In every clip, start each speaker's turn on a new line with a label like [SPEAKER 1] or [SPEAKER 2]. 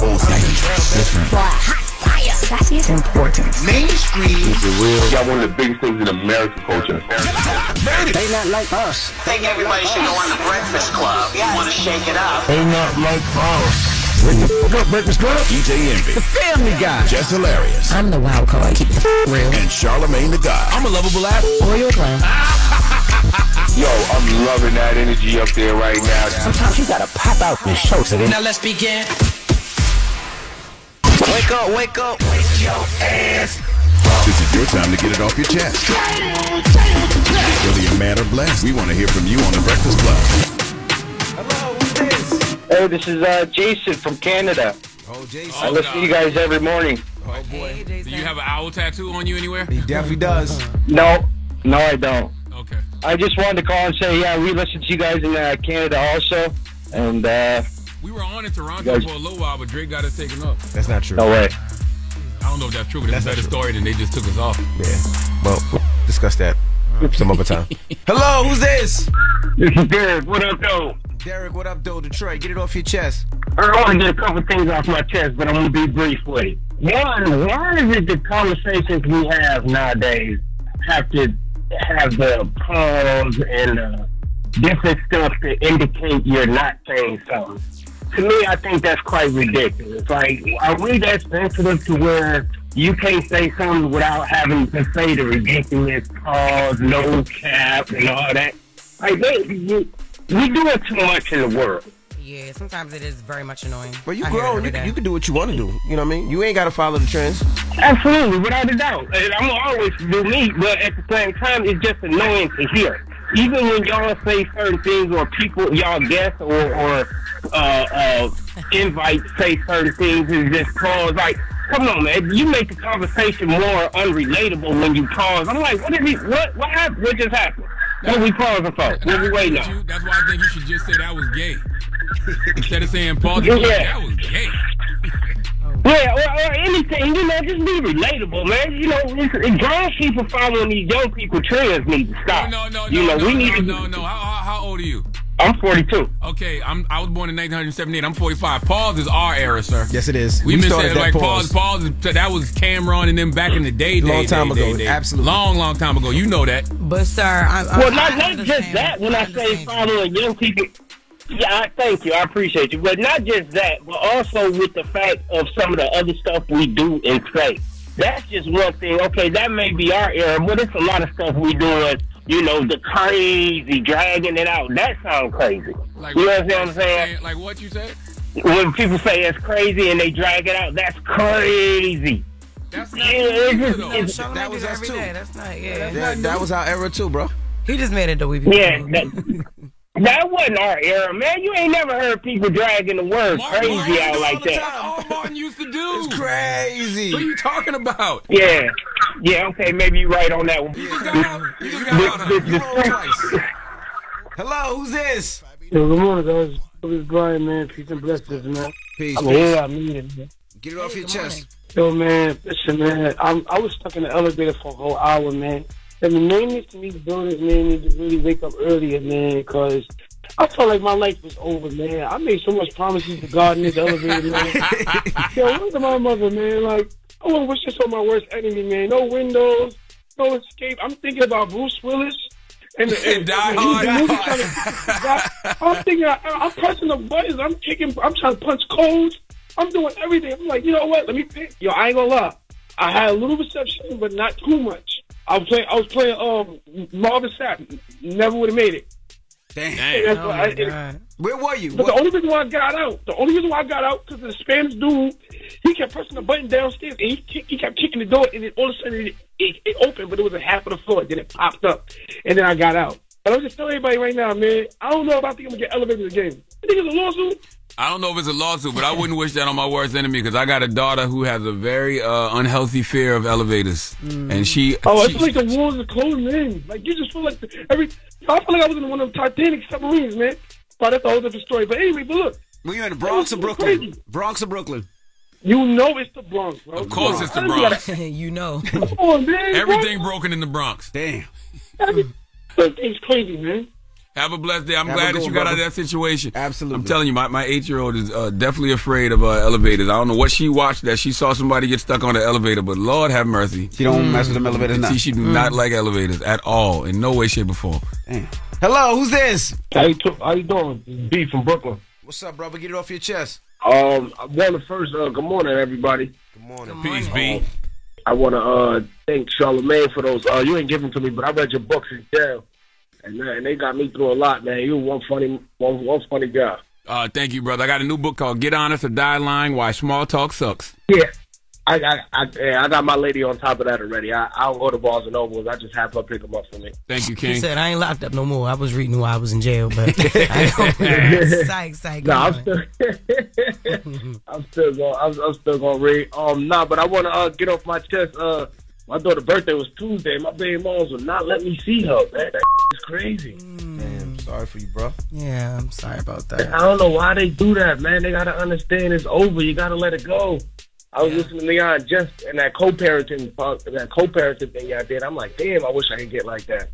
[SPEAKER 1] All season.
[SPEAKER 2] Different.
[SPEAKER 3] Fire. Sassy is important.
[SPEAKER 1] Mainstream.
[SPEAKER 4] Y'all one of the biggest things in American culture.
[SPEAKER 5] They not like us.
[SPEAKER 6] Think everybody should go on the Breakfast Club. You want to shake it up.
[SPEAKER 5] They not like us.
[SPEAKER 1] Wake the fuck up, Breakfast Club. DJ Envy.
[SPEAKER 5] The Family Guy.
[SPEAKER 1] Jess Hilarious.
[SPEAKER 3] I'm the wild card. Keep the real.
[SPEAKER 1] And Charlamagne the God.
[SPEAKER 2] I'm a lovable ass.
[SPEAKER 3] Royal clown.
[SPEAKER 4] Yo, I'm loving that energy up there right now.
[SPEAKER 5] Sometimes you gotta pop out and show today.
[SPEAKER 2] Now let's begin.
[SPEAKER 5] Wake up, wake up. Wake your ass.
[SPEAKER 1] This is your time to get it off your chest. Whether you're mad or blessed, we want to hear from you on the Breakfast Club.
[SPEAKER 5] Hello, who's this?
[SPEAKER 4] Hey, this is Jason from Canada.
[SPEAKER 5] Oh, Jason.
[SPEAKER 4] I listen to you guys every morning.
[SPEAKER 5] Oh, boy.
[SPEAKER 2] Do you have an owl tattoo on you anywhere?
[SPEAKER 5] He definitely does.
[SPEAKER 4] No, I don't.
[SPEAKER 2] Okay.
[SPEAKER 4] I just wanted to call and say, yeah, we listen to you guys in Canada also. And,
[SPEAKER 2] We were on in Toronto for a little while, but Drake got us taken off.
[SPEAKER 5] That's not true.
[SPEAKER 4] no way.
[SPEAKER 2] I don't know if that's true, but it's a better story than they just took us off.
[SPEAKER 5] Yeah. Well, we'll discuss that some other time. Hello, who's this?
[SPEAKER 4] This is Derek. What up, though?
[SPEAKER 5] Derek, what up, though? Detroit, get it off your chest.
[SPEAKER 4] I want to get a couple things off my chest, but I'm going to be brief with it. One, why is it the conversations we have nowadays have to have the pause and different stuff to indicate you're not saying something? To me, I think that's quite ridiculous. Like, are we that sensitive to where you can't say something without having to say the ridiculous pause, no cap, and all that? Like, we do it too much in the world.
[SPEAKER 7] Yeah, sometimes it is very much annoying.
[SPEAKER 5] But you grown, you can do what you want to do. You know what I mean? You ain't got to follow the trends.
[SPEAKER 4] Absolutely, without a doubt. And I'm going to always do me, but at the same time, it's just annoying to hear. Even when y'all say certain things or people, y'all guess or invite say certain things and just pause. Like, come on, man. You make the conversation more unrelatable when you pause. I'm like, what happened? What just happened? What we pausing for? What we waiting on?
[SPEAKER 2] That's why I think you should just say that was gay. Instead of saying pause, that was gay.
[SPEAKER 4] Yeah, or anything, just be relatable, man. Grown people following these young people trends need to stop.
[SPEAKER 2] No. How old are you?
[SPEAKER 4] I'm 42.
[SPEAKER 2] Okay, I was born in 1978. I'm 45. Pause is our era, sir.
[SPEAKER 5] Yes, it is.
[SPEAKER 2] We been saying like pause. That was Cameron and them back in the day.
[SPEAKER 5] Long time ago. Absolutely.
[SPEAKER 2] Long time ago. You know that.
[SPEAKER 7] But sir,
[SPEAKER 4] not just that. When I say following young people. Yeah, thank you. I appreciate you. But not just that, but also with the fact of some of the other stuff we do and say. That's just one thing. Okay, that may be our era, but it's a lot of stuff we doing, the crazy, dragging it out. That sounds crazy.
[SPEAKER 2] Like,
[SPEAKER 4] you know what I'm saying?
[SPEAKER 2] Like what you said?
[SPEAKER 4] When people say it's crazy and they drag it out, that's crazy.
[SPEAKER 2] That's not though.
[SPEAKER 5] That was us too.
[SPEAKER 7] That's not,
[SPEAKER 5] That was our era too, bro.
[SPEAKER 7] He just made it the way
[SPEAKER 4] That wasn't our era, man. You ain't never heard people dragging the word crazy out like that.
[SPEAKER 2] All Martin used to do.
[SPEAKER 5] It's crazy.
[SPEAKER 2] What are you talking about?
[SPEAKER 4] Yeah, okay, maybe you're right on that one.
[SPEAKER 5] You rolled twice. Hello, who's this?
[SPEAKER 8] Yo, good morning, guys. This is Brian, man. Peace and blessings, man.
[SPEAKER 5] Peace.
[SPEAKER 8] I mean it, man.
[SPEAKER 5] Get it off your chest.
[SPEAKER 8] Yo, man, listen, man. I was stuck in the elevator for a whole hour, man. And the main thing to me to do this, man, need to really wake up earlier, man, because I felt like my life was over, man. I made so much promises to God in this elevator, man. Yo, look at my mother, man. Like, I want to wish this on my worst enemy, man. No windows, no escape. I'm thinking about Bruce Willis. And
[SPEAKER 2] Die Hard.
[SPEAKER 8] I'm thinking, I'm pressing the buttons. I'm trying to punch codes. I'm doing everything. I'm like, you know what? Let me pick. Yo, I ain't gonna lie. I had a little reception, but not too much. I was playing Marvin Sapp. Never would have made it.
[SPEAKER 5] Damn. Where were you?
[SPEAKER 8] But the only reason why I got out, because the Spanish dude, he kept pressing the button downstairs, and he kept kicking the door, and then all of a sudden it opened, but it was a half of the floor. Then it popped up, and then I got out. But I'm just telling everybody right now, man, I don't know if I think I'm going to get elevated again. I think it's a lawsuit.
[SPEAKER 2] I don't know if it's a lawsuit, but I wouldn't wish that on my worst enemy because I got a daughter who has a very unhealthy fear of elevators. And she...
[SPEAKER 8] I feel like the walls are closing in. Like, you just feel like... I feel like I was in one of the Titanic submarines, man. But that's a whole different story. But anyway, but look.
[SPEAKER 5] Were you in the Bronx or Brooklyn? Crazy. Bronx or Brooklyn?
[SPEAKER 8] You know it's the Bronx, bro.
[SPEAKER 2] Of course it's the Bronx.
[SPEAKER 7] You know.
[SPEAKER 8] Come on, man.
[SPEAKER 2] Everything broken in the Bronx.
[SPEAKER 5] Damn.
[SPEAKER 8] Everything's crazy, man.
[SPEAKER 2] Have a blessed day. I'm
[SPEAKER 5] Have a
[SPEAKER 2] glad
[SPEAKER 5] good
[SPEAKER 2] that you
[SPEAKER 5] one,
[SPEAKER 2] got out
[SPEAKER 5] brother.
[SPEAKER 2] of that situation.
[SPEAKER 5] Absolutely.
[SPEAKER 2] I'm telling you, my 8-year-old is definitely afraid of elevators. I don't know what she watched that she saw somebody get stuck on the elevator, but Lord have mercy.
[SPEAKER 5] She don't mess with them elevators now.
[SPEAKER 2] She do not like elevators at all, in no way, shape, or form.
[SPEAKER 5] Damn. Hello, who's this?
[SPEAKER 4] How you doing? This is B from Brooklyn.
[SPEAKER 5] What's up, brother? Get it off your chest.
[SPEAKER 4] I want to first, good morning, everybody.
[SPEAKER 5] Good morning.
[SPEAKER 2] Peace, B.
[SPEAKER 4] I want to thank Charlamagne for those. You ain't giving to me, but I read your books in jail, and they got me through a lot, man. You one funny guy.
[SPEAKER 2] Thank you, brother. I got a new book called Get Honest or Die Lying, Why Small Talk Sucks.
[SPEAKER 4] Yeah, I got my lady on top of that already. I don't go to Barnes and Nobles. I just have her pick them up for me.
[SPEAKER 2] Thank you,
[SPEAKER 7] He
[SPEAKER 2] King.
[SPEAKER 7] said, I ain't locked up no more. I was reading while I was in jail, but I psych.
[SPEAKER 4] No, I'm still gonna read. But I want to get off my chest. My daughter's birthday was Tuesday. My baby moms would not let me see her, man. That is crazy.
[SPEAKER 5] Damn, sorry for you, bro.
[SPEAKER 7] Yeah, I'm sorry about that.
[SPEAKER 4] I don't know why they do that, man. They gotta understand it's over. You gotta let it go. I was listening to Leon Jess and that co-parenting thing y'all did. I'm like, damn, I wish I could get like that.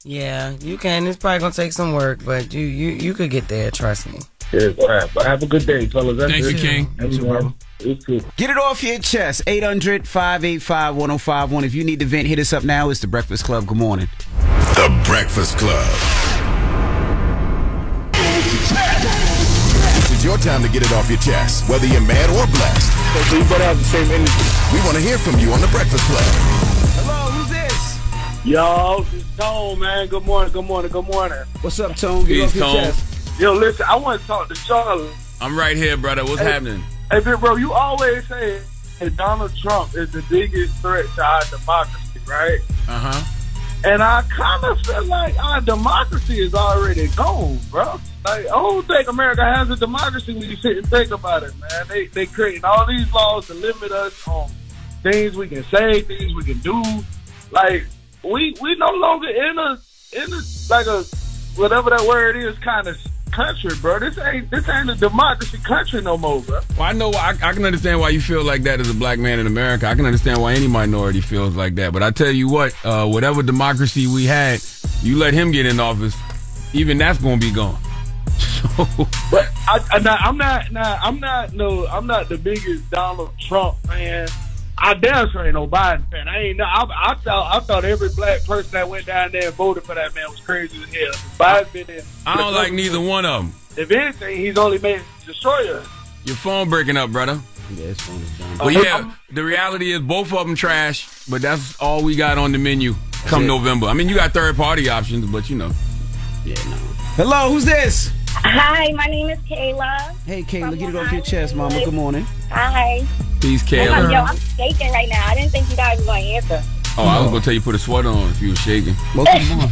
[SPEAKER 7] Yeah, you can. It's probably gonna take some work, but you could get there. Trust me.
[SPEAKER 4] Yeah, all right. But have a good day, fellas. That's
[SPEAKER 2] Thank
[SPEAKER 4] it.
[SPEAKER 2] you, King.
[SPEAKER 4] Everyone. You too.
[SPEAKER 5] Get it off your chest. 800-585-1051. If you need to vent, hit us up now. It's The Breakfast Club. Good morning.
[SPEAKER 1] The Breakfast Club. This is your time to get it off your chest, whether you're mad or blessed.
[SPEAKER 4] So you better have the same energy.
[SPEAKER 1] We want to hear from you on The Breakfast Club.
[SPEAKER 5] Hello, who's this?
[SPEAKER 8] Yo, this is Tone, man. Good morning.
[SPEAKER 5] What's up, Tone? Get it off
[SPEAKER 2] Peace,
[SPEAKER 5] your
[SPEAKER 2] Tone.
[SPEAKER 5] chest.
[SPEAKER 8] Yo, listen, I want to talk to Charlie.
[SPEAKER 2] I'm right here, brother. What's happening?
[SPEAKER 8] Hey, bro, you always say that Donald Trump is the biggest threat to our democracy, right?
[SPEAKER 2] Uh-huh.
[SPEAKER 8] And I kind of feel like our democracy is already gone, bro. Like, I don't think America has a democracy when you sit and think about it, man. They creating all these laws to limit us on things we can say, things we can do. Like, we no longer in a like a whatever that word is kind of country, bro. This ain't a democracy country no more, bro.
[SPEAKER 2] Well, I know I can understand why you feel like that as a black man in America. I can understand why any minority feels like that. But I tell you what, whatever democracy we had, you let him get in office, even that's gonna be gone. So,
[SPEAKER 8] but I'm not the biggest Donald Trump fan. I damn sure ain't no Biden fan. I thought every black person that went down there and voted for that man was crazy as hell. Biden been in.
[SPEAKER 2] I don't like neither one of them.
[SPEAKER 8] If anything, he's only made destroyer.
[SPEAKER 2] Your phone breaking up, brother.
[SPEAKER 5] Yeah, his phone is down.
[SPEAKER 2] Well, yeah, the reality is both of them trash, but that's all we got on the menu come November. I mean, you got third-party options, but you know.
[SPEAKER 5] Yeah, no. Hello, who's this?
[SPEAKER 9] Hi, my name is Kayla.
[SPEAKER 5] Hey, Kayla, get it off your chest, mama. Good morning.
[SPEAKER 9] Hi.
[SPEAKER 2] Peace, Kayla.
[SPEAKER 9] Yo, I'm shaking right now. I didn't think you guys were going to answer.
[SPEAKER 2] Oh, I was going to tell you put a sweater on if you were shaking.
[SPEAKER 5] Well, come on.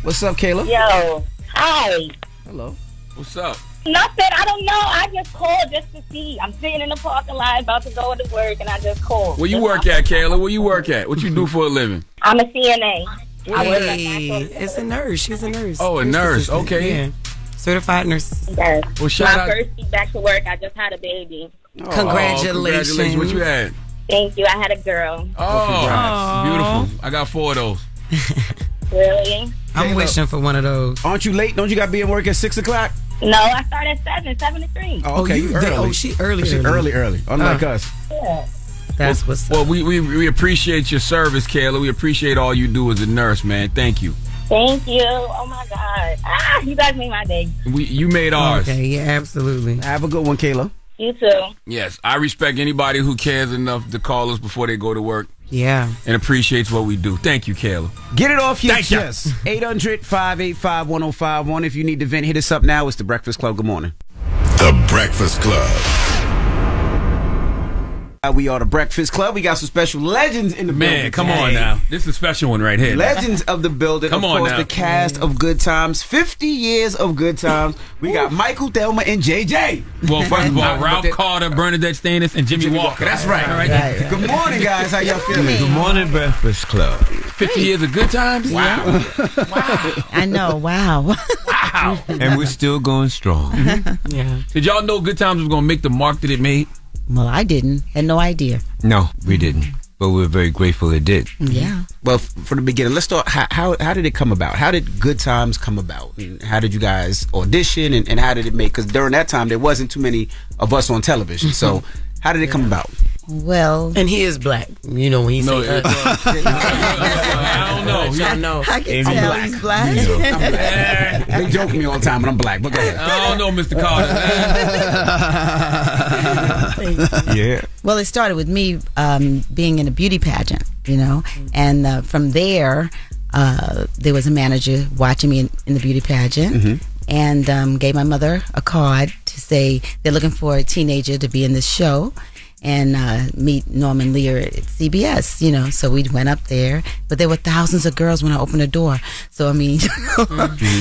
[SPEAKER 5] What's up, Kayla?
[SPEAKER 9] Yo, hi.
[SPEAKER 5] Hello.
[SPEAKER 2] What's up?
[SPEAKER 9] Nothing. I don't know. I just called just to see. I'm sitting in the parking lot about to go to work, and I just called.
[SPEAKER 2] Where you work at, Kayla? Where you work at? What you do for a living?
[SPEAKER 9] I'm a CNA.
[SPEAKER 7] Hey, it's a nurse. She's a nurse.
[SPEAKER 2] Oh, a nurse. Okay.
[SPEAKER 7] Yeah. Certified nurse.
[SPEAKER 9] Yes.
[SPEAKER 2] Well, shout
[SPEAKER 9] My
[SPEAKER 2] out.
[SPEAKER 9] first week back to work, I just had a baby.
[SPEAKER 2] Oh,
[SPEAKER 7] Congratulations.
[SPEAKER 2] congratulations. What you had?
[SPEAKER 9] Thank you. I had a girl.
[SPEAKER 2] Oh,
[SPEAKER 7] Aw.
[SPEAKER 2] beautiful. I got 4 of those.
[SPEAKER 9] Really?
[SPEAKER 7] I'm wishing for one of those.
[SPEAKER 5] Aren't you late? Don't you got to be at work at 6 o'clock?
[SPEAKER 9] No, I started at 7 to 3.
[SPEAKER 5] Oh, okay. You early.
[SPEAKER 7] Oh, she early.
[SPEAKER 5] She early. Unlike us.
[SPEAKER 9] Yeah.
[SPEAKER 7] That's what's up.
[SPEAKER 2] Well, we appreciate your service, Kayla. We appreciate all you do as a nurse, man. Thank you.
[SPEAKER 9] Thank you. Oh, my God. You guys made my day.
[SPEAKER 2] You made ours.
[SPEAKER 7] Okay, yeah, absolutely.
[SPEAKER 5] Have a good one, Kayla.
[SPEAKER 9] You too.
[SPEAKER 2] Yes, I respect anybody who cares enough to call us before they go to work
[SPEAKER 7] Yeah.
[SPEAKER 2] and appreciates what we do. Thank you, Kayla.
[SPEAKER 5] Get it off your
[SPEAKER 2] Thank ya.
[SPEAKER 5] chest. 800-585-1051. If you need to vent, hit us up now. It's The Breakfast Club. Good morning.
[SPEAKER 1] The Breakfast Club.
[SPEAKER 5] We are The Breakfast Club. We got some special legends in the building.
[SPEAKER 2] Man, come on now. This is a special one right here.
[SPEAKER 5] Legends of the building.
[SPEAKER 2] Come
[SPEAKER 5] of
[SPEAKER 2] on
[SPEAKER 5] course,
[SPEAKER 2] now.
[SPEAKER 5] the cast of Good Times. 50 years of Good Times. We got Michael, Thelma, and JJ.
[SPEAKER 2] Well, first of all, Ralph Carter, Bernadette Stanis, and Jimmy Walker. That's right. All right.
[SPEAKER 5] Good morning, guys. How y'all feeling?
[SPEAKER 10] Good morning, Breakfast Club.
[SPEAKER 2] 50 years of good times? Wow.
[SPEAKER 3] I know. Wow.
[SPEAKER 2] Wow.
[SPEAKER 10] And we're still going strong.
[SPEAKER 7] Yeah.
[SPEAKER 2] Did y'all know Good Times was going to make the mark that it made?
[SPEAKER 3] Well, I didn't. Had no idea.
[SPEAKER 10] No, we didn't. but we're very grateful it did.
[SPEAKER 3] Yeah.
[SPEAKER 5] Well, from the beginning, let's start. How did it come about? How did Good Times come about? And how did you guys audition? And how did it make? Because during that time, there wasn't too many of us on television. So how did it come about?
[SPEAKER 3] Well,
[SPEAKER 7] and he is black. You know when he say
[SPEAKER 2] I don't know.
[SPEAKER 7] I know.
[SPEAKER 3] I can tell he's black.
[SPEAKER 5] I'm black. They joke me all the time, but I'm black. But go ahead.
[SPEAKER 2] I don't know, Mr. Carter.
[SPEAKER 10] Yeah.
[SPEAKER 3] Well, it started with me being in a beauty pageant, you know, and from there was a manager watching me in the beauty pageant, and gave my mother a card to say they're looking for a teenager to be in this show and meet Norman Lear at CBS, you know. So we went up there, but there were thousands of girls when I opened the door. So I mean,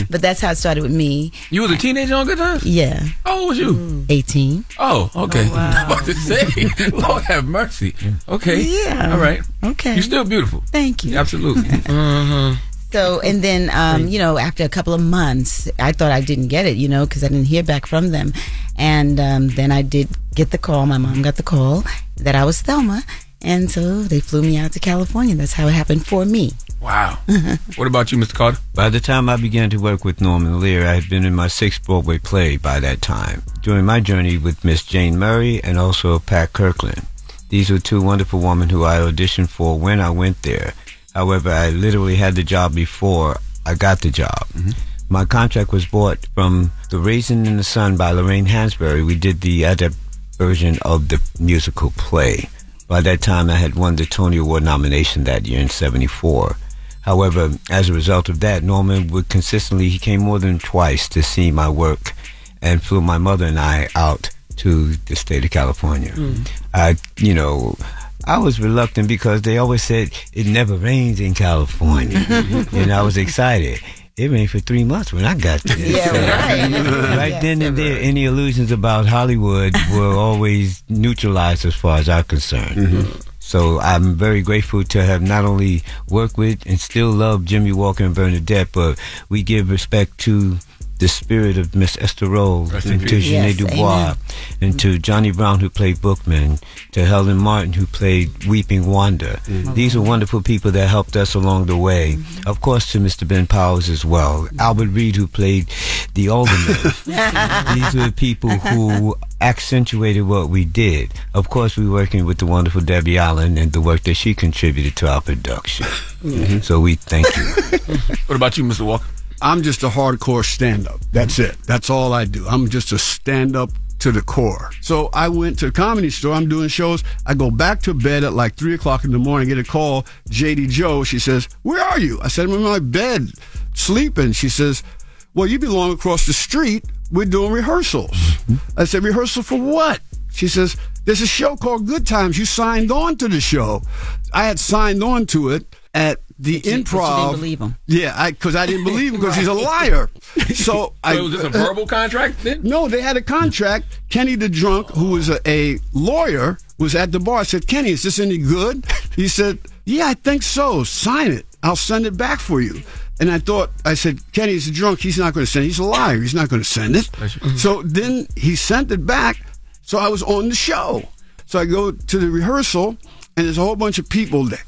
[SPEAKER 3] but that's how it started with me.
[SPEAKER 2] You was a teenager on Good Times?
[SPEAKER 3] Yeah.
[SPEAKER 2] How old was you?
[SPEAKER 3] 18.
[SPEAKER 2] Oh, okay.
[SPEAKER 3] Oh, wow.
[SPEAKER 2] I was about to say, Lord have mercy. Okay.
[SPEAKER 3] Yeah.
[SPEAKER 2] All right.
[SPEAKER 3] Okay.
[SPEAKER 2] You're still beautiful.
[SPEAKER 3] Thank you.
[SPEAKER 2] Absolutely.
[SPEAKER 3] So, and then, you know, after a couple of months, I thought I didn't get it, you know, because I didn't hear back from them. And then I did get the call. My mom got the call that I was Thelma. And so they flew me out to California. That's how it happened for me.
[SPEAKER 2] Wow. What about you, Mr. Carter?
[SPEAKER 10] By the time I began to work with Norman Lear, I had been in my 6th Broadway play by that time. During my journey with Miss Jane Murray and also Pat Kirkland. These were 2 wonderful women who I auditioned for when I went there. However, I literally had the job before I got the job. My contract was bought from The Raisin in the Sun by Lorraine Hansberry. We did the adapt version of the musical play. By that time, I had won the Tony Award nomination that year in '74. However, as a result of that, Norman would consistently, he came more than twice to see my work and flew my mother and I out to the state of California. I was reluctant because they always said it never rains in California. And I was excited. It rained for 3 months when I got there.
[SPEAKER 3] Yeah,
[SPEAKER 10] Right then and there, any illusions about Hollywood were always neutralized as far as I'm concerned. So I'm very grateful to have not only worked with and still love Jimmy Walker and Bernadette, but we give respect to the spirit of Miss Esther Rose, and to Jeanette Dubois, and to Johnny Brown, who played Bookman, to Helen Martin, who played Weeping Wanda. These are wonderful people that helped us along the way. Of course, to Mr. Ben Powers as well. Albert Reed, who played the Alderman. These were the people who accentuated what we did. Of course, we were working with the wonderful Debbie Allen and the work that she contributed to our production. So we thank you.
[SPEAKER 2] What about you, Mr. Walker?
[SPEAKER 11] I'm just a hardcore stand-up. That's it. That's all I do. I'm just a stand-up to the core. So I went to the Comedy Store. I'm doing shows. I go back to bed at like 3 o'clock in the morning, get a call. JD Joe, she says, "Where are you?" I said, "I'm in my bed, sleeping." She says, "Well, you belong across the street. We're doing rehearsals." I said, "Rehearsal for what?" She says, "There's a show called Good Times. You signed on to the show." I had signed on to it at the Improv.
[SPEAKER 3] But you didn't believe him.
[SPEAKER 11] Yeah, because I didn't believe him because he's a liar. So
[SPEAKER 2] was this a verbal contract then?
[SPEAKER 11] No, they had a contract. Kenny the Drunk, who was a lawyer, was at the bar. I said, "Kenny, is this any good?" He said, "Yeah, I think so. Sign it. I'll send it back for you." And I said, "Kenny's a drunk. He's not going to send it. He's a liar. He's not going to send it." So then he sent it back. So I was on the show. So I go to the rehearsal, and there's a whole bunch of people there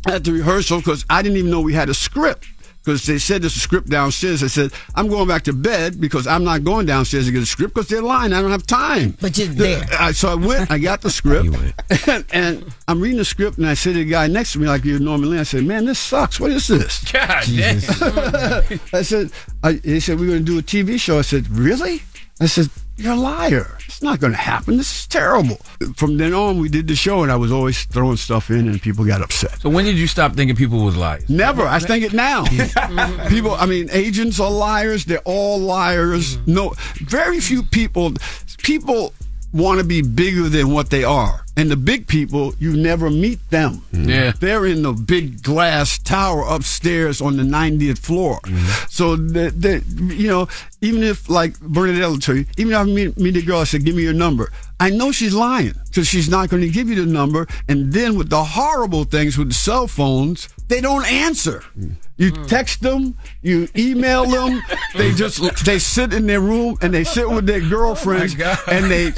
[SPEAKER 11] at the rehearsal because I didn't even know we had a script. Because they said there's a script downstairs. I said, "I'm going back to bed because I'm not going downstairs to get a script because they're lying. I don't have time."
[SPEAKER 3] But you're there.
[SPEAKER 11] So I went, I got the script, and I'm reading the script, and I said to the guy next to me, like you're normally, I said, "Man, this sucks. What is this?"
[SPEAKER 2] God damn.
[SPEAKER 11] I said, they said, "We're going to do a TV show." I said, "Really?" I said, "You're a liar. It's not going to happen. This is terrible." From then on, we did the show, and I was always throwing stuff in, and people got upset.
[SPEAKER 2] So when did you stop thinking people was liars?
[SPEAKER 11] Never. I think it now. People, agents are liars. They're all liars. No, very few people want to be bigger than what they are. And the big people, you never meet them.
[SPEAKER 2] Yeah.
[SPEAKER 11] They're in the big glass tower upstairs on the 90th floor. So, even if, like Bernadette will tell you, even if I meet a girl, I say, give me your number. I know she's lying because she's not going to give you the number. And then with the horrible things with the cell phones, they don't answer. You text them, you email them. They sit in their room and they sit with their girlfriends and they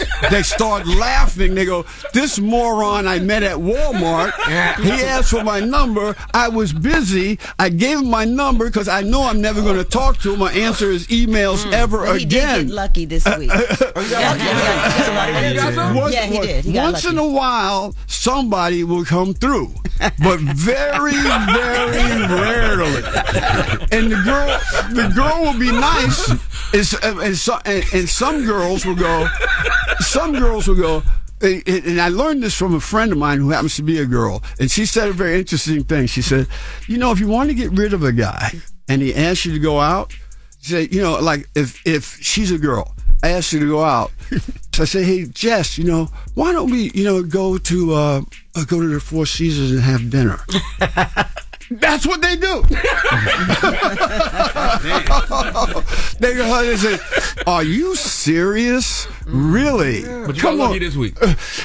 [SPEAKER 11] start laughing. They go, this moron I met at Walmart, he asked for my number. I was busy. I gave him my number because I know I'm never going to talk to him. My answer is emails ever
[SPEAKER 3] He
[SPEAKER 11] again.
[SPEAKER 3] did get lucky this week. He did. He got
[SPEAKER 11] Once
[SPEAKER 3] lucky.
[SPEAKER 11] in a while, somebody will come through, but very, very rarely. And the girl will be nice, and some girls will go. And I learned this from a friend of mine who happens to be a girl, and she said a very interesting thing. She said, if you want to get rid of a guy and he asks you to go out, say, like if she's a girl, I ask you to go out. So I say, hey, Jess, why don't we, go to the Four Seasons and have dinner? That's what they do. They say, are you serious? Really?
[SPEAKER 2] But you got lucky this week.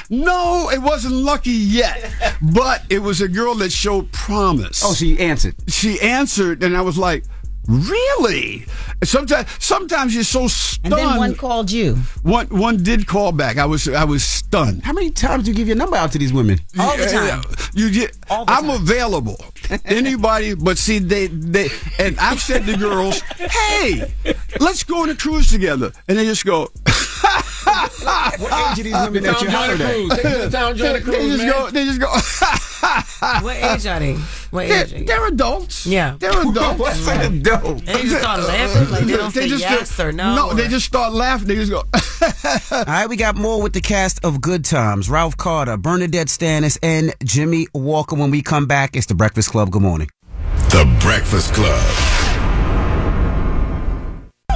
[SPEAKER 11] No, it wasn't lucky yet. But it was a girl that showed promise.
[SPEAKER 5] Oh, she answered.
[SPEAKER 11] She answered, and I was like, really? Sometimes you're so stunned.
[SPEAKER 3] And then one called you.
[SPEAKER 11] One did call back. I was stunned.
[SPEAKER 5] How many times do you give your number out to these women?
[SPEAKER 3] All the time.
[SPEAKER 11] I'm available. Anybody, but see, they and I've said to girls, hey, let's go on a cruise together. And they just go,
[SPEAKER 5] what age are these women that you hired at?
[SPEAKER 11] They just go.
[SPEAKER 7] What age are they?
[SPEAKER 11] They're adults.
[SPEAKER 7] Yeah.
[SPEAKER 11] They're adults.
[SPEAKER 5] What's an adult?
[SPEAKER 7] They just start laughing. Like they don't say yes or no.
[SPEAKER 11] No, they just start laughing. They just go.
[SPEAKER 5] All right, we got more with the cast of Good Times. Ralph Carter, Bernadette Stannis, and Jimmy Walker. When we come back, it's The Breakfast Club. Good morning.
[SPEAKER 1] The Breakfast Club.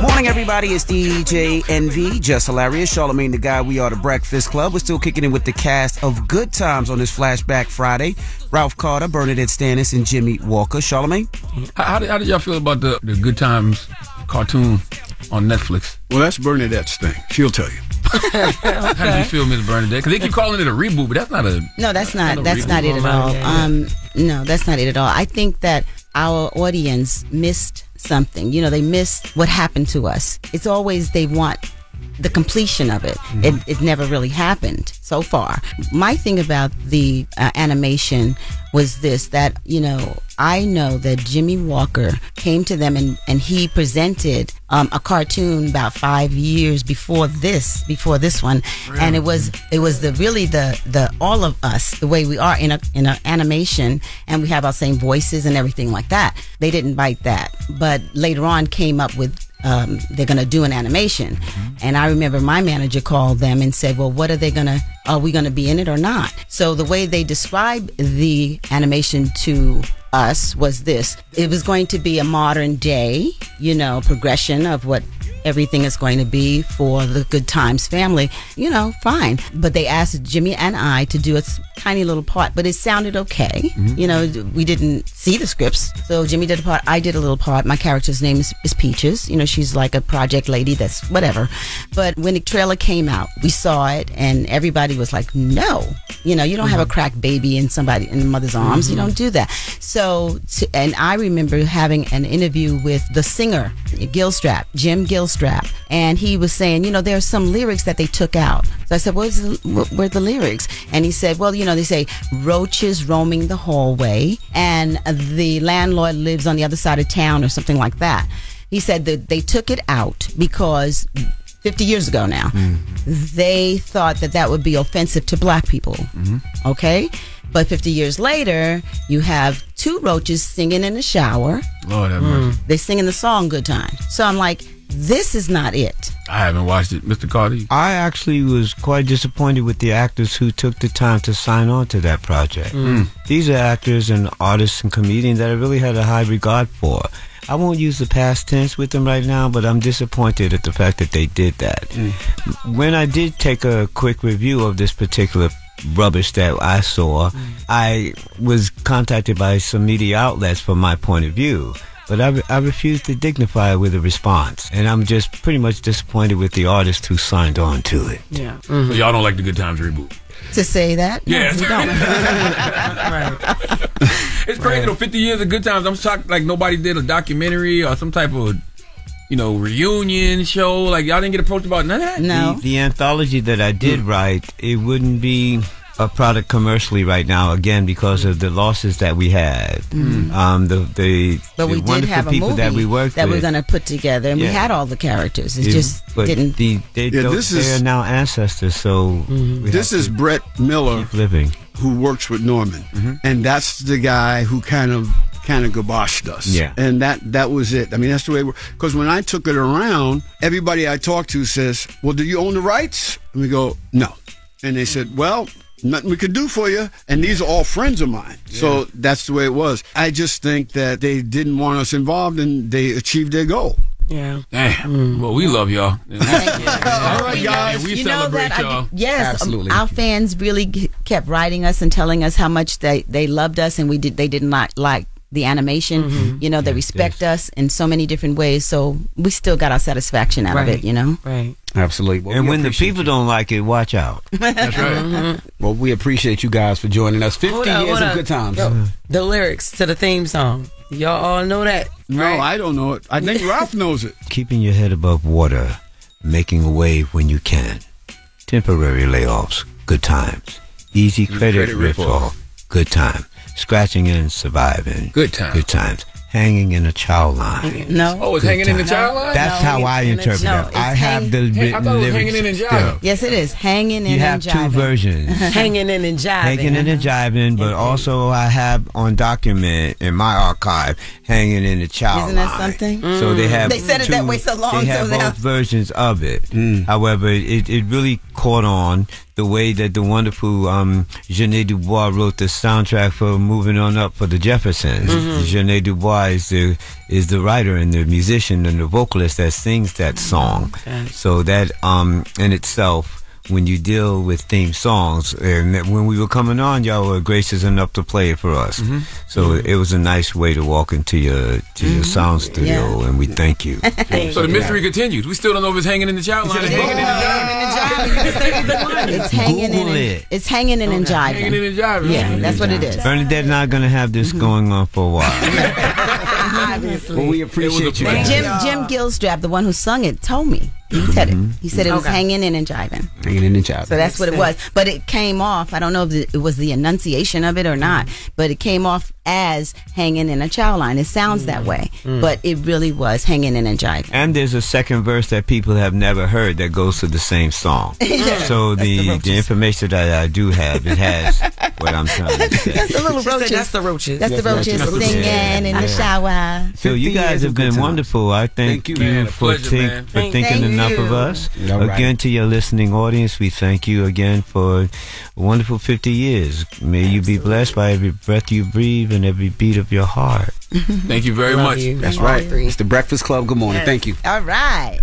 [SPEAKER 5] Morning, everybody. It's DJ NV, Jess Hilarious, Charlamagne the Guy. We are The Breakfast Club. We're still kicking in with the cast of Good Times on this Flashback Friday. Ralph Carter, Bernadette Stannis, and Jimmy Walker. Charlamagne?
[SPEAKER 2] How did y'all feel about the Good Times cartoon on Netflix?
[SPEAKER 11] Well, that's Bernadette's thing. She'll tell you.
[SPEAKER 2] How did you feel, Miss Bernadette? Because they keep calling it a reboot, but that's not a...
[SPEAKER 3] No, that's not it at all. No, that's not it at all. I think that our audience missed something. They missed what happened to us. It's always they want the completion of it. It never really happened so far. My thing about the animation was this, that, I know that Jimmy Walker came to them and he presented a cartoon about 5 years before this one. Really? And it was the all of us, the way we are in a animation, and we have our same voices and everything like that. They didn't bite that, but later on came up with they're going to do an animation. And I remember my manager called them and said, well, are we going to be in it or not? So the way they described the animation to us was this. It was going to be a modern day, progression of what everything is going to be for the Good Times family. Fine. But they asked Jimmy and I to do a tiny little part, but it sounded okay. We didn't see the scripts. So Jimmy did a part, I did a little part. My character's name is Peaches. She's like a project lady that's whatever. But when the trailer came out, we saw it and everybody was like, no, you don't have a cracked baby in the mother's arms. You don't do that. So, and I remember having an interview with the singer, Jim Gilstrap, and he was saying, there are some lyrics that they took out. So I said, where are the lyrics? And he said, well, they say roaches roaming the hallway and the landlord lives on the other side of town or something like that. He said that they took it out because 50 years ago now, they thought that would be offensive to black people. Okay? But 50 years later, you have two roaches singing in the shower.
[SPEAKER 2] Lord have mercy.
[SPEAKER 3] They're singing the song Good Time. So I'm like, this is not it.
[SPEAKER 2] I haven't watched it. Mr. Carter?
[SPEAKER 10] I actually was quite disappointed with the actors who took the time to sign on to that project. These are actors and artists and comedians that I really had a high regard for. I won't use the past tense with them right now, but I'm disappointed at the fact that they did that. When I did take a quick review of this particular rubbish that I saw, I was contacted by some media outlets from my point of view. but I refuse to dignify it with a response. And I'm just pretty much disappointed with the artist who signed on to it.
[SPEAKER 7] Yeah.
[SPEAKER 2] So y'all don't like the Good Times reboot?
[SPEAKER 3] To say that? No,
[SPEAKER 2] Yeah.
[SPEAKER 3] we don't.
[SPEAKER 7] Right.
[SPEAKER 2] It's crazy though. 50 years of Good Times. I'm shocked. Like nobody did a documentary or some type of, reunion show. Like y'all didn't get approached about none of that.
[SPEAKER 3] No.
[SPEAKER 10] The anthology that I did write, it wouldn't be a product commercially right now, again, because of the losses that we had.
[SPEAKER 3] But we did have a
[SPEAKER 10] people
[SPEAKER 3] movie
[SPEAKER 10] that we worked
[SPEAKER 3] that
[SPEAKER 10] with.
[SPEAKER 3] we're going to put together, and we had all the characters. It just didn't.
[SPEAKER 10] They are now ancestors, so
[SPEAKER 11] this is Brett Miller,
[SPEAKER 10] keep living,
[SPEAKER 11] who works with Norman, and that's the guy who kind of gaboshed us.
[SPEAKER 10] Yeah.
[SPEAKER 11] And that was it. I mean, that's the way because when I took it around, everybody I talked to says, well, do you own the rights? And we go, no. And they said, well, nothing we could do for you. And these are all friends of mine. Yeah. So that's the way it was. I just think that they didn't want us involved, and they achieved their goal.
[SPEAKER 7] Yeah.
[SPEAKER 2] Damn. Well, we love y'all.
[SPEAKER 11] All right, guys.
[SPEAKER 2] We celebrate y'all.
[SPEAKER 3] Yes,
[SPEAKER 5] absolutely.
[SPEAKER 3] Our fans really kept writing us and telling us how much they loved us, and they did not like the animation. They respect us in so many different ways. So we still got our satisfaction out of it.
[SPEAKER 7] Right.
[SPEAKER 5] Absolutely. Well,
[SPEAKER 10] and when the people don't like it, watch out.
[SPEAKER 2] That's right.
[SPEAKER 5] Well, we appreciate you guys for joining us. 50 years of Good Times.
[SPEAKER 7] Yo, the lyrics to the theme song. Y'all all know that?
[SPEAKER 11] No,
[SPEAKER 7] right?
[SPEAKER 11] I don't know it. I think Ralph knows it.
[SPEAKER 10] Keeping your head above water, making a way when you can. Temporary layoffs, good times. Easy credit rip-off, good time. Scratching and surviving,
[SPEAKER 2] good time.
[SPEAKER 10] Good times. Hanging in a child line.
[SPEAKER 3] No.
[SPEAKER 2] Oh, it's hanging in the child line?
[SPEAKER 10] That's how I interpret it. I have the written
[SPEAKER 2] I thought it was
[SPEAKER 10] lyrics.
[SPEAKER 2] hanging in and jiving.
[SPEAKER 3] Yes, it is. Hanging in
[SPEAKER 10] You
[SPEAKER 3] and
[SPEAKER 10] have
[SPEAKER 3] jiving.
[SPEAKER 10] two versions.
[SPEAKER 7] Hanging in and jiving.
[SPEAKER 10] Hanging in and jiving, but also I have on document in my archive, hanging in the child
[SPEAKER 3] Isn't that
[SPEAKER 10] line.
[SPEAKER 3] something?
[SPEAKER 10] So they have
[SPEAKER 3] They said it that way so long,
[SPEAKER 10] They have
[SPEAKER 3] so
[SPEAKER 10] both versions of it. However, it really caught on the way that the wonderful Janae Dubois wrote the soundtrack for Moving On Up for the Jeffersons. Janae Dubois is the writer and the musician and the vocalist that sings that song. So that in itself, when you deal with theme songs, and when we were coming on, y'all were gracious enough to play it for us. So it was a nice way to walk into your sound studio, and we thank you.
[SPEAKER 2] So the mystery continues. We still don't know if it's hanging in the child line. It's hanging in the jive.
[SPEAKER 3] It's hanging
[SPEAKER 10] Google
[SPEAKER 3] in
[SPEAKER 10] it.
[SPEAKER 3] It's hanging in and jiving.
[SPEAKER 2] Hanging in and jiving.
[SPEAKER 3] Yeah, that's what it is.
[SPEAKER 10] Bernadette's not going to have this going on for a while.
[SPEAKER 3] Obviously.
[SPEAKER 5] Well, we appreciate you.
[SPEAKER 3] Jim Gilstrap, the one who sung it, told me. He said it. He said it was hanging in and jiving.
[SPEAKER 5] Hanging in and jiving.
[SPEAKER 3] So that's what it was. But it came off, I don't know if it was the enunciation of it or not, but it came off as hanging in a child line. It sounds that way, but it really was hanging in and jiving.
[SPEAKER 10] And there's a second verse that people have never heard that goes to the same song. So the information that I do have, it has what I'm trying to say.
[SPEAKER 3] That's the little roaches.
[SPEAKER 7] That's the roaches.
[SPEAKER 3] That's the roaches singing in the shower.
[SPEAKER 10] So you guys have been wonderful. I thank you,
[SPEAKER 2] man. A
[SPEAKER 10] for
[SPEAKER 2] pleasure, man.
[SPEAKER 10] thinking
[SPEAKER 3] Thank
[SPEAKER 10] enough
[SPEAKER 3] you.
[SPEAKER 10] of us.
[SPEAKER 5] All right.
[SPEAKER 10] Again, to your listening audience, we thank you again for a wonderful 50 years. May you be blessed by every breath you breathe and every beat of your heart.
[SPEAKER 2] Thank you very much.
[SPEAKER 5] That's right. It's the Breakfast Club. Good morning. Thank you.
[SPEAKER 3] All right.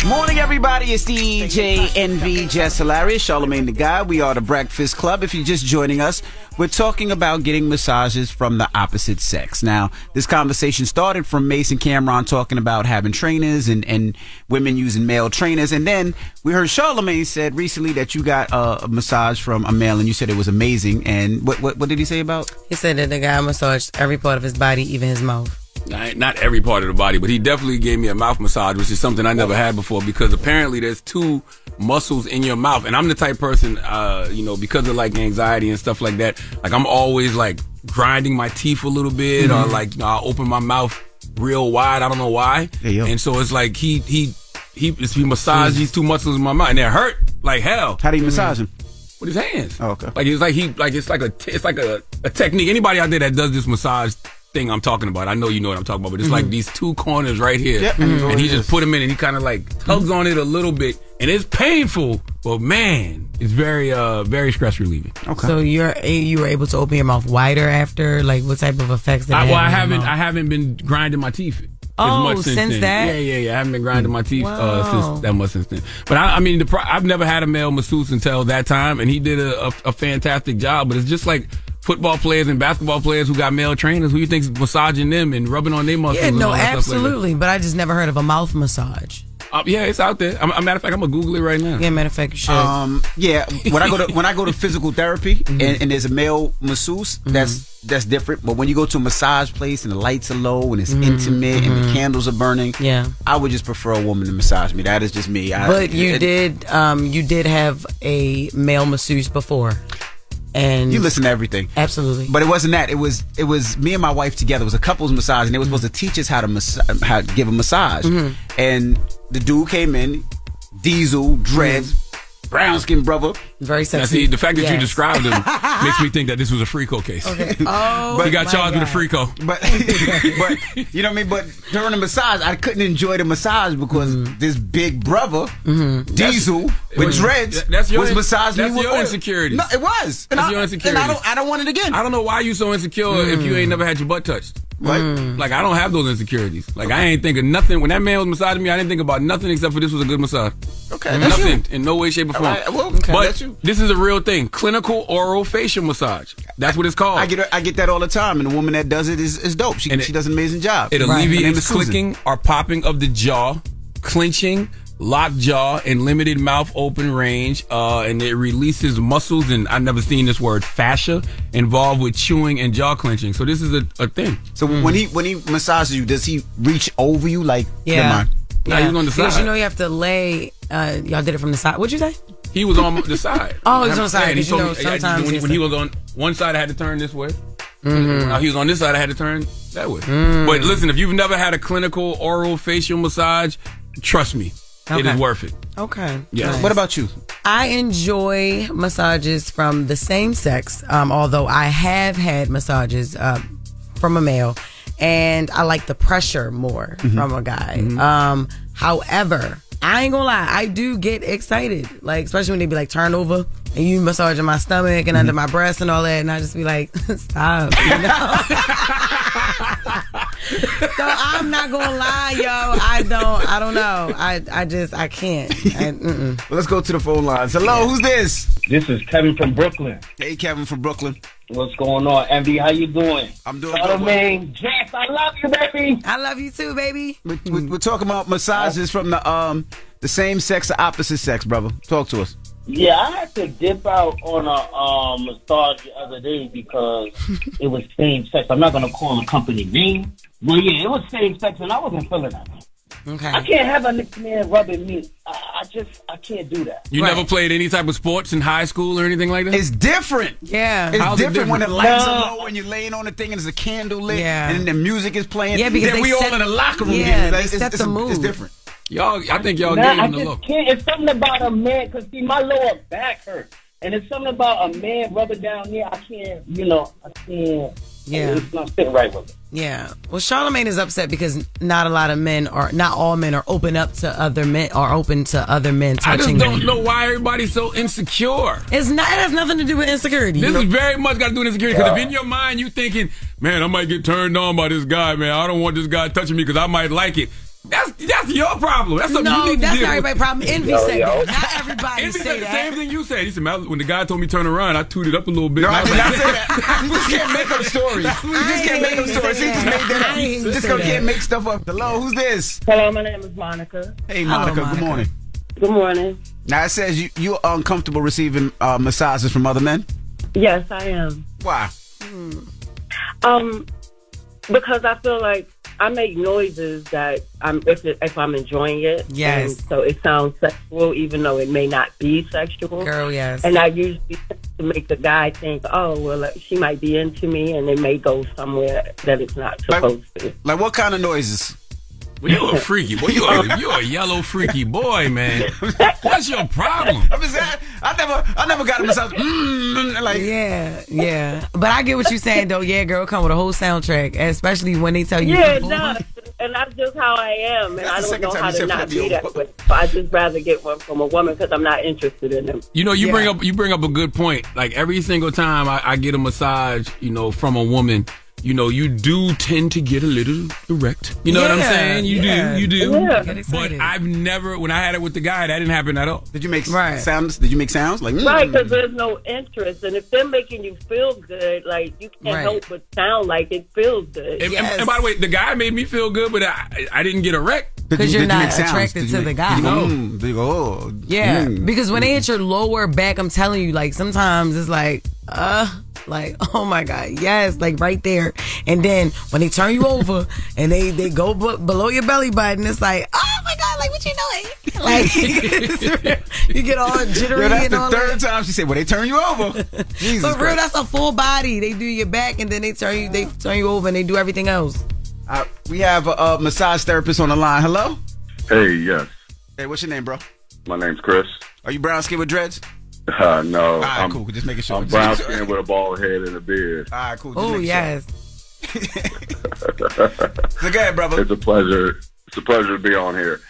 [SPEAKER 5] Morning, everybody. It's DJ Envy, Jess Hilarious, Charlamagne the Guy. We are the Breakfast Club. If you're just joining us, we're talking about getting massages from the opposite sex. Now, this conversation started from Mason Cameron talking about having trainers and women using male trainers. And then we heard Charlamagne said recently that you got a massage from a male and you said it was amazing. And what did he say about?
[SPEAKER 7] He said that the guy massaged every part of his body, even his mouth.
[SPEAKER 2] Not every part of the body, but he definitely gave me a mouth massage, which is something I never had before, because apparently there's two muscles in your mouth. And I'm the type person, because of like anxiety and stuff like that, like I'm always like grinding my teeth a little bit, or like I open my mouth real wide. I don't know why. And so it's like he massaged these two muscles in my mouth, and they hurt like hell.
[SPEAKER 5] How do you massage him?
[SPEAKER 2] With his hands.
[SPEAKER 5] Oh, okay.
[SPEAKER 2] It's like a technique. Anybody out there that does this massage thing I'm talking about, I know you know what I'm talking about, but it's like these two corners right here, and he just put them in, and he kind of like tugs on it a little bit, and it's painful, but man, it's very very stress relieving.
[SPEAKER 7] Okay. So you were able to open your mouth wider after, like, what type of effects did it have?
[SPEAKER 2] I haven't been grinding my teeth as
[SPEAKER 7] Oh,
[SPEAKER 2] much since
[SPEAKER 7] since
[SPEAKER 2] then.
[SPEAKER 7] that?
[SPEAKER 2] Yeah. I haven't been grinding my teeth
[SPEAKER 7] Wow.
[SPEAKER 2] since that much since then. But I mean, I've never had a male masseuse until that time, and he did a fantastic job. But it's just like, football players and basketball players who got male trainers. Who you think's massaging them and rubbing on their muscles?
[SPEAKER 7] Yeah,
[SPEAKER 2] and
[SPEAKER 7] no,
[SPEAKER 2] all that stuff like that?
[SPEAKER 7] absolutely. But I just never heard of a mouth massage.
[SPEAKER 2] Yeah, it's out there. Matter of fact, I'm gonna Google it right now.
[SPEAKER 7] Yeah, matter of fact, you should.
[SPEAKER 5] Yeah, when I go to physical therapy and there's a male masseuse, that's different. But when you go to a massage place and the lights are low and it's intimate and the candles are burning, I would just prefer a woman to massage me. That is just me.
[SPEAKER 7] But you did have a male masseuse before. And
[SPEAKER 5] you listen to everything.
[SPEAKER 7] Absolutely.
[SPEAKER 5] But it wasn't that. It was me and my wife together. It was a couples massage, and they were supposed to teach us how to give a massage. And the dude came in, diesel, dreads, brown skinned brother.
[SPEAKER 7] Very sexy.
[SPEAKER 2] Now, see, the fact that you described him makes me think that this was a FRICO case.
[SPEAKER 7] Okay. Oh,
[SPEAKER 2] but he got charged with a FRICO.
[SPEAKER 5] But you know what I mean? But during the massage, I couldn't enjoy the massage because this big brother, diesel, with dreads, was massaging me with
[SPEAKER 2] your insecurities.
[SPEAKER 5] No, it was.
[SPEAKER 2] That's your insecurities.
[SPEAKER 5] And I don't want it again.
[SPEAKER 2] I don't know why you so insecure if you ain't never had your butt touched.
[SPEAKER 5] Right?
[SPEAKER 2] Like, I don't have those insecurities. Like, I ain't thinking nothing. When that man was massaging me, I didn't think about nothing except for this was a good massage.
[SPEAKER 5] Okay.
[SPEAKER 2] Nothing. In no way, shape, or form.
[SPEAKER 5] Right, well,
[SPEAKER 2] but this is a real thing. Clinical oral facial massage. That's what it's called.
[SPEAKER 5] I get that all the time, and the woman that does it is dope. She does an amazing job.
[SPEAKER 2] It alleviates clicking or popping of the jaw, clenching, locked jaw, and limited mouth open range, and it releases muscles, and I've never seen this word, fascia, involved with chewing and jaw clenching. So this is a thing.
[SPEAKER 5] So when he massages you, does he reach over you like?
[SPEAKER 7] Yeah.
[SPEAKER 2] No, he was on the side.
[SPEAKER 7] Because you know you have to lay. Y'all did it from the side. What'd you say?
[SPEAKER 2] He was on the side.
[SPEAKER 7] Oh, he was on the side.
[SPEAKER 2] He
[SPEAKER 7] You know,
[SPEAKER 2] told me,
[SPEAKER 7] sometimes
[SPEAKER 2] when he was on one side, I had to turn this way. He was on this side, I had to turn that way. But listen, if you've never had a clinical oral facial massage, trust me, it is worth it.
[SPEAKER 7] Okay.
[SPEAKER 2] Yeah.
[SPEAKER 7] Nice.
[SPEAKER 5] What about you?
[SPEAKER 7] I enjoy massages from the same sex, although I have had massages from a male, and I like the pressure more from a guy. However, I ain't gonna lie, I do get excited, like especially when they be like turn over and you massaging my stomach and under my breast and all that, and I just be like, stop. You know? So I'm not gonna lie, yo. I don't know. I can't.
[SPEAKER 5] Well, let's go to the phone lines. Hello, who's this?
[SPEAKER 4] This is Kevin from Brooklyn.
[SPEAKER 5] Hey, Kevin from Brooklyn.
[SPEAKER 4] What's going on, Envy? How you doing?
[SPEAKER 5] I'm doing good.
[SPEAKER 4] Charlamagne, Jess, I love you, baby.
[SPEAKER 7] I love you too, baby.
[SPEAKER 5] We're talking about massages from the same sex or opposite sex, brother. Talk to us.
[SPEAKER 4] Yeah, I had to dip out on a massage the other day because it was same sex. I'm not gonna call a company name, but yeah, it was same sex, and I wasn't feeling that.
[SPEAKER 7] Okay.
[SPEAKER 4] I can't have a next man rubbing me. I can't do that.
[SPEAKER 2] You never played any type of sports in high school or anything like that?
[SPEAKER 5] It's different.
[SPEAKER 7] Yeah.
[SPEAKER 5] It's
[SPEAKER 2] How's it
[SPEAKER 5] different when the
[SPEAKER 2] different?
[SPEAKER 5] lights are low and you're laying on the thing and there's a candle lit and the music is playing.
[SPEAKER 7] Yeah, because
[SPEAKER 5] then we all in the locker room.
[SPEAKER 7] Yeah,
[SPEAKER 5] together.
[SPEAKER 7] they set the mood.
[SPEAKER 5] It's different.
[SPEAKER 2] I think y'all
[SPEAKER 4] Nah,
[SPEAKER 2] gave
[SPEAKER 4] I
[SPEAKER 2] him the
[SPEAKER 4] just
[SPEAKER 2] look.
[SPEAKER 4] can't. It's something about a man, because see, my lower back hurts. And it's something about a man rubbing down here. I can't.
[SPEAKER 7] Yeah.
[SPEAKER 4] It's not sitting right with me.
[SPEAKER 7] Yeah. Well, Charlamagne is upset because not all men are open up to other men or open to other men
[SPEAKER 2] I
[SPEAKER 7] touching
[SPEAKER 2] just don't
[SPEAKER 7] them.
[SPEAKER 2] know why everybody's so insecure.
[SPEAKER 7] It has nothing to do with insecurity.
[SPEAKER 2] This is very much got to do with insecurity. Because if in your mind you thinking, man, I might get turned on by this guy, man. I don't want this guy touching me because I might like it. That's your problem. That's something you need to
[SPEAKER 7] that's
[SPEAKER 2] deal
[SPEAKER 7] not
[SPEAKER 2] with.
[SPEAKER 7] everybody's problem. Envy said that. Not everybody
[SPEAKER 2] Envy
[SPEAKER 7] say
[SPEAKER 2] said the
[SPEAKER 7] that.
[SPEAKER 2] same thing you said. He said, man, when the guy told me turn around, I tooted up a little bit.
[SPEAKER 5] No, I
[SPEAKER 2] was
[SPEAKER 5] did
[SPEAKER 2] like,
[SPEAKER 5] not say that. You just can't make up stories. You just can't make up stories. He just made that up. You just can't make stuff up. Hello, who's this?
[SPEAKER 12] Hello, my name is Monica.
[SPEAKER 5] Hey, Monica. Good morning.
[SPEAKER 12] Good morning.
[SPEAKER 5] Now, it says you're uncomfortable receiving massages from other men?
[SPEAKER 12] Yes, I am.
[SPEAKER 5] Why?
[SPEAKER 12] Because I feel like I make noises that if I'm enjoying it.
[SPEAKER 7] Yes.
[SPEAKER 12] And so it sounds sexual, even though it may not be sexual.
[SPEAKER 7] Girl, yes.
[SPEAKER 12] And I usually to make the guy think, oh, well, she might be into me, and it may go somewhere that it's not supposed to.
[SPEAKER 5] Like what kind of noises?
[SPEAKER 2] Well, you a freaky boy. You a yellow freaky boy, man. What's your problem?
[SPEAKER 5] I never got a massage. Like
[SPEAKER 7] Yeah. But I get what you're saying, though. Yeah, girl, come with a whole soundtrack, especially when they tell you.
[SPEAKER 12] Yeah, it does. And that's just how I am. And I don't know how to not be that way. So I just rather get one from a woman because I'm not interested in them.
[SPEAKER 2] You know, you bring up a good point. Like every single time I get a massage, from a woman, you do tend to get a little erect. You know what I'm saying? You do.
[SPEAKER 12] Yeah.
[SPEAKER 2] But I've never, when I had it with the guy, that didn't happen at all.
[SPEAKER 5] Did you make sounds? Did you make sounds? Like
[SPEAKER 12] Right, because there's no interest. And if they're making you feel good, like, you can't help but sound like it feels good.
[SPEAKER 2] And by the way, the guy made me feel good, but I didn't get erect.
[SPEAKER 7] Because you're not attracted to the guy. Because when they hit your lower back, I'm telling you, like, sometimes it's like, oh my God, yes, like right there. And then when they turn you over and they go below your belly button, it's like, oh my God, like, what you doing? Like, you get all jittery.
[SPEAKER 5] That's
[SPEAKER 7] and
[SPEAKER 5] the
[SPEAKER 7] all
[SPEAKER 5] third
[SPEAKER 7] that.
[SPEAKER 5] time she said, well, they turn you over. Jesus
[SPEAKER 7] For real,
[SPEAKER 5] Christ.
[SPEAKER 7] that's a full body. They do your back and then they turn you over and they do everything else.
[SPEAKER 5] We have a massage therapist on the line. Hello?
[SPEAKER 13] Hey, yes.
[SPEAKER 5] Hey, what's your name, bro?
[SPEAKER 13] My name's Chris.
[SPEAKER 5] Are you brown skin with dreads?
[SPEAKER 13] No.
[SPEAKER 5] All right, cool. Just making sure.
[SPEAKER 13] I'm brown skin with a bald head and a beard.
[SPEAKER 5] All right, cool.
[SPEAKER 7] Oh, yes.
[SPEAKER 5] So go ahead, brother.
[SPEAKER 13] It's a pleasure. It's a pleasure to be on here.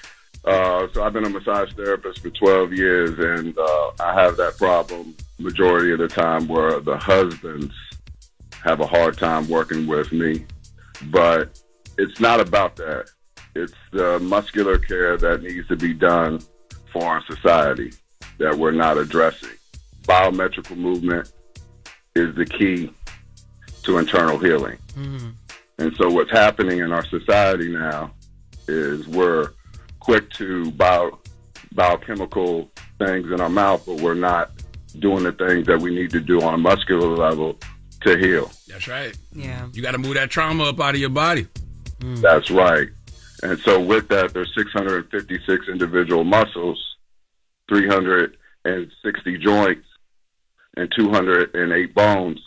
[SPEAKER 13] So I've been a massage therapist for 12 years, and I have that problem majority of the time where the husbands have a hard time working with me. But it's not about that. It's the muscular care that needs to be done for our society that we're not addressing. Biometrical movement is the key to internal healing.
[SPEAKER 7] Mm-hmm.
[SPEAKER 13] And so what's happening in our society now is we're quick to biochemical things in our mouth, but we're not doing the things that we need to do on a muscular level to heal.
[SPEAKER 2] That's right.
[SPEAKER 7] Yeah.
[SPEAKER 2] You got to move that trauma up out of your body.
[SPEAKER 13] That's right. And so with that, there's 656 individual muscles, 360 joints, and 208 bones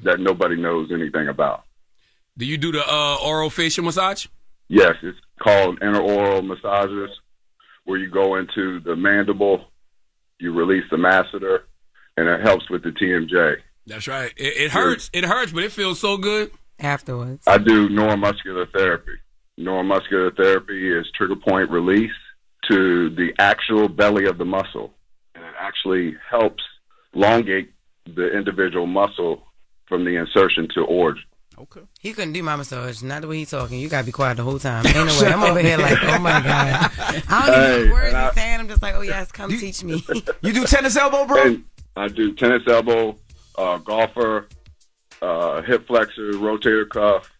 [SPEAKER 13] that nobody knows anything about.
[SPEAKER 2] Do you do the oral facial massage?
[SPEAKER 13] Yes, it's called intraoral massages, where you go into the mandible, you release the masseter, and it helps with the TMJ.
[SPEAKER 2] That's right. It hurts. It hurts, but it feels so good.
[SPEAKER 7] Afterwards.
[SPEAKER 13] I do neuromuscular therapy. Neuromuscular therapy is trigger point release to the actual belly of the muscle. And it actually helps elongate the individual muscle from the insertion to origin.
[SPEAKER 5] Okay.
[SPEAKER 7] He couldn't do my massage. Not the way he's talking. You gotta be quiet the whole time. Ain't no way. I'm over here like, oh my God. I don't even know the words he's saying. I'm just like, oh yes, come teach me.
[SPEAKER 5] You do tennis elbow, bro?
[SPEAKER 13] And I do tennis elbow, golfer, hip flexor, rotator cuff.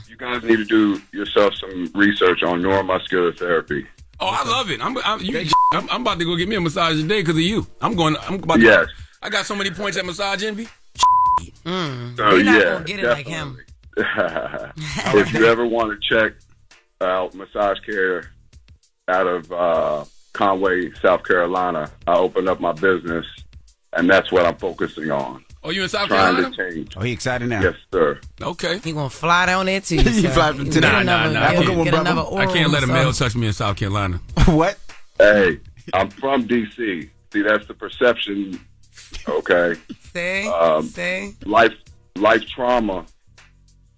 [SPEAKER 13] You guys need to do yourself some research on neuromuscular therapy.
[SPEAKER 2] Oh, I love it. I'm about to go get me a massage today because of you. I got so many points at Massage Envy.
[SPEAKER 13] So,
[SPEAKER 7] You're not gonna get it like him.
[SPEAKER 13] If you ever want to check out massage care out of Conway, South Carolina, I opened up my business, and that's what I'm focusing on.
[SPEAKER 2] Oh, you in South
[SPEAKER 13] Trying
[SPEAKER 2] Carolina?
[SPEAKER 13] to change.
[SPEAKER 5] Oh, he excited now?
[SPEAKER 13] Yes, sir.
[SPEAKER 2] Okay.
[SPEAKER 7] He gonna fly down there too.
[SPEAKER 5] You fly to
[SPEAKER 2] I can't let a male touch me in South Carolina.
[SPEAKER 5] What?
[SPEAKER 13] Hey, I'm from D.C. See, that's the perception. Okay.
[SPEAKER 7] See?
[SPEAKER 13] Life trauma,